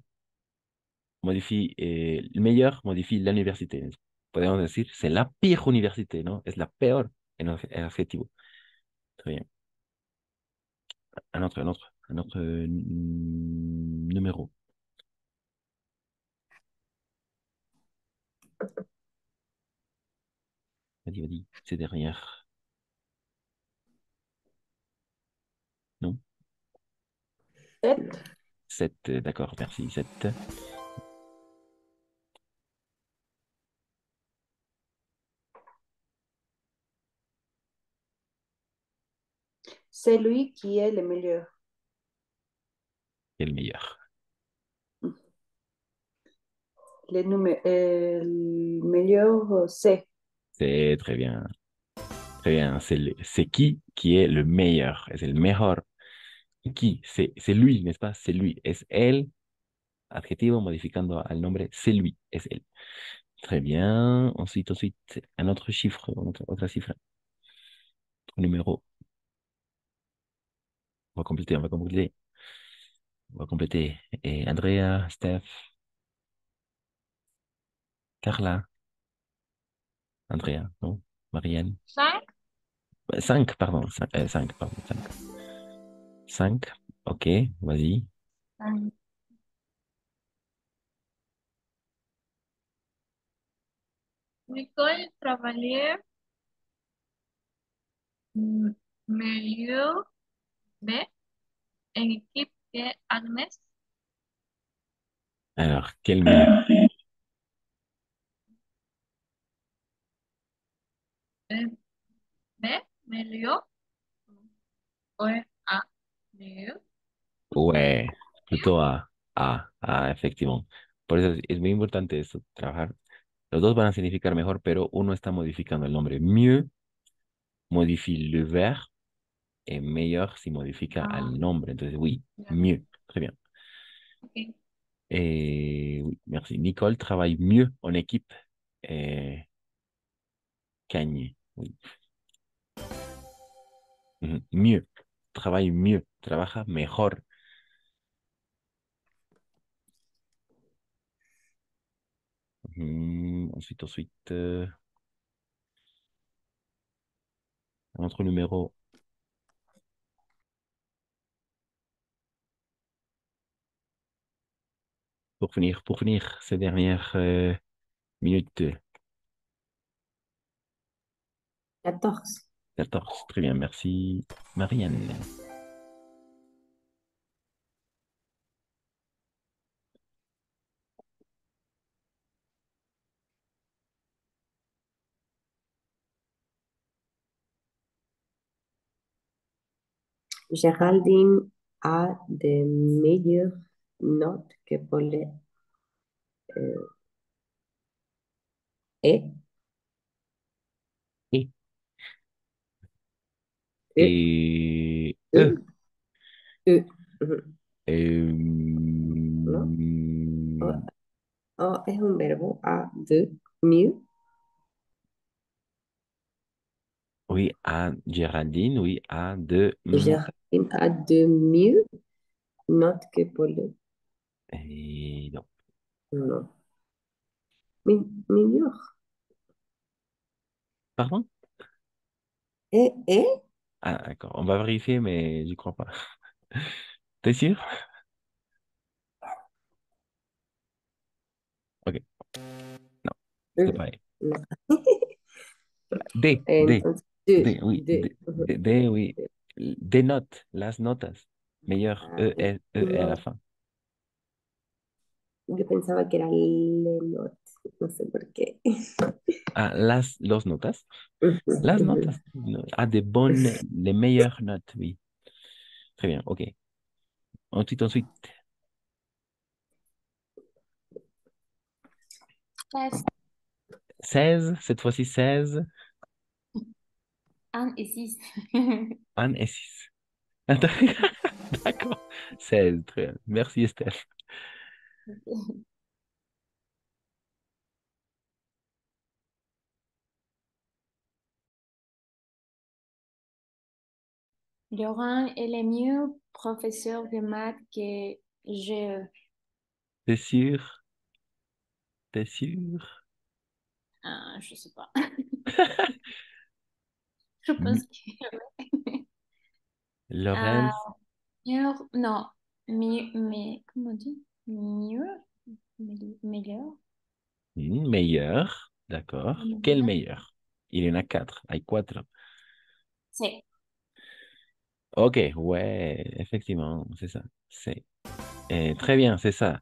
modifie, le meilleur modifie l'université. Podemos decir, c'est la pire université, ¿no? Es la peor en adjetivo. Très bien. Un autre numéro. Vas-y. C'est derrière. Non? 7. 7, d'accord, merci. 7. C'est lui qui est le meilleur. Quel meilleur? Le meilleur, c'est. C'est très bien. Très bien. C'est qui est le meilleur? Es el mejor. Qui? C'est lui, n'est-ce pas? C'est lui. Es él, adjetivo modificando al nombre. C'est lui. Es él. Très bien. Ensuite, un autre chiffre, autre chiffre. Numéro. On va compléter. Et Andrea, Steph, Carla, Andrea, non? Marianne. 5. 5, pardon. 5, pardon. 5. 5. Ok, vas-y. Nicole travaillait mieux mais en équipe que Agnes. Alors, quel meilleur? Mais mieux. Ouais, ah, mieux. Ouais, plutôt effectivement. Por eso es muy importante esto, trabajar. Los dos van a significar mejor, pero uno está modificando el nombre. Mieux modifie le verbe et meilleur si modifica Ah, al nombre. Entonces, oui, ya, mieux. Très bien. ok. Et oui, merci. Nicole travaille mieux en équipe qu'Agnès. Oui. Mieux. Travaille mieux. Trabaja mejor. Ensuite, un autre numéro. Pour finir ces dernières minutes. 14. 14. Très bien, merci. Marianne. Géraldine a de meilleures notes que Paulette. Et, Et, e, et, e, e. Ujú. ¿No? O, euh, o es un verbo a de mieux. oui, à Géraldine, oui, à de, Géraldine a de mieux notes que Paulette. et non. Non. Meilleur. Pardon? Et? Ah, d'accord. On va vérifier, mais j'y crois pas. T'es sûr? Ok. Non, c'est pareil. Non. D, Entonces, de, oui, de. Ujú. Oui. Des notes, las notas. Meilleur, Ah, E à la no, fin. yo pensaba que era Lenot, no sé por qué. Ah, los notas. Ujú, Las ujú. notas. Ah, des bonnes, les meilleures notes, oui. Très bien, ok. Ensuite. 16. 16, cette fois-ci 16. 1 et 6. Anne et 6. D'accord. 16, très bien. Merci Estelle. Laurent est le mieux professeur de maths que je. T'es sûr? T'es sûr? Ah, je sais pas. Je M- pense que. Ah, Lorenz, non, mais, comment on dit? Mieux, meilleur, meilleur. D'accord. Quel meilleur. meilleur? Il y en a 4. Hay 4. C'est. Ok, ouais, effectivement, c'est ça. C'est très bien, c'est ça.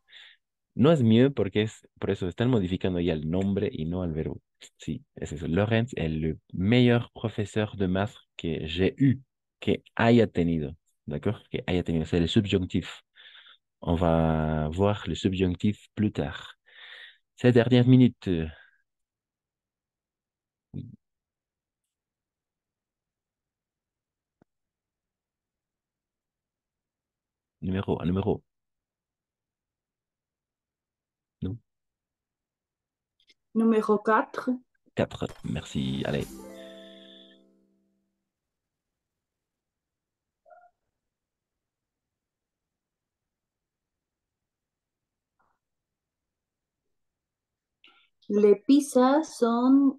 No es mieux porque es, por eso están modificando ya el nombre y no el verbo. Sí, es eso. Lorenz es le meilleur professeur de maths que j'ai eu, que haya tenido. D'accord? Que haya tenido. C'est le subjonctif. On va voir le subjonctif plus tard. Ces dernières minutes. Oui, numéro, un numéro. Non? Numéro 4. 4. Merci. Allez. Les pizzas sont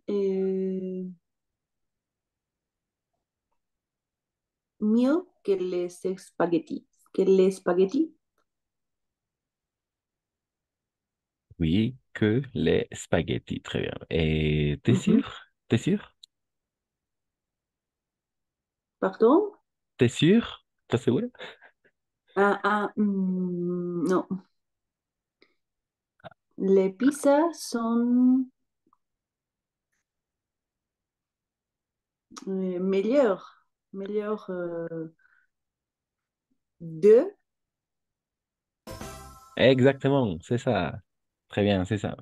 mieux que les spaghettis. Que les spaghettis. Oui, que les spaghettis. Très bien. Et t'es Mhm. sûr? T'es sûr? Pardon? T'es sûr? ¿Estás seguro? Non. Les pizzas sont meilleures. Meilleures de. Exactement, c'est ça. Très bien, c'est ça.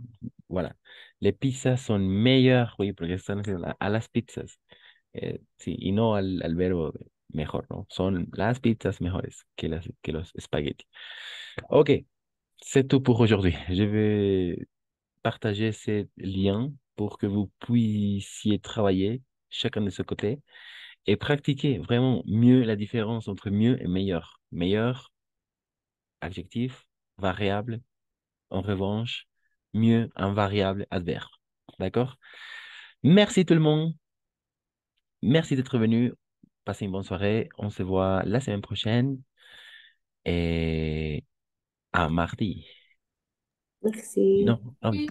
Voilà. Les pizzas son meilleures, oui, porque están haciendo a las pizzas. Sí, y no al verbo mejor, ¿no? Son las pizzas mejores que los espaguetis. Ok, c'est tout pour aujourd'hui. Je vais partager ces liens pour que vous puissiez travailler chacun de ce côté et pratiquer vraiment mieux la différence entre mieux et meilleur. Meilleur, adjectif, variable. En revanche, mieux un variable adverbe. D'accord? Merci tout le monde. Merci d'être venu. Passez une bonne soirée. On se voit la semaine prochaine et à mardi. Merci. Non, ah oui,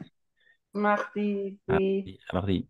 Mardi, oui. à mardi.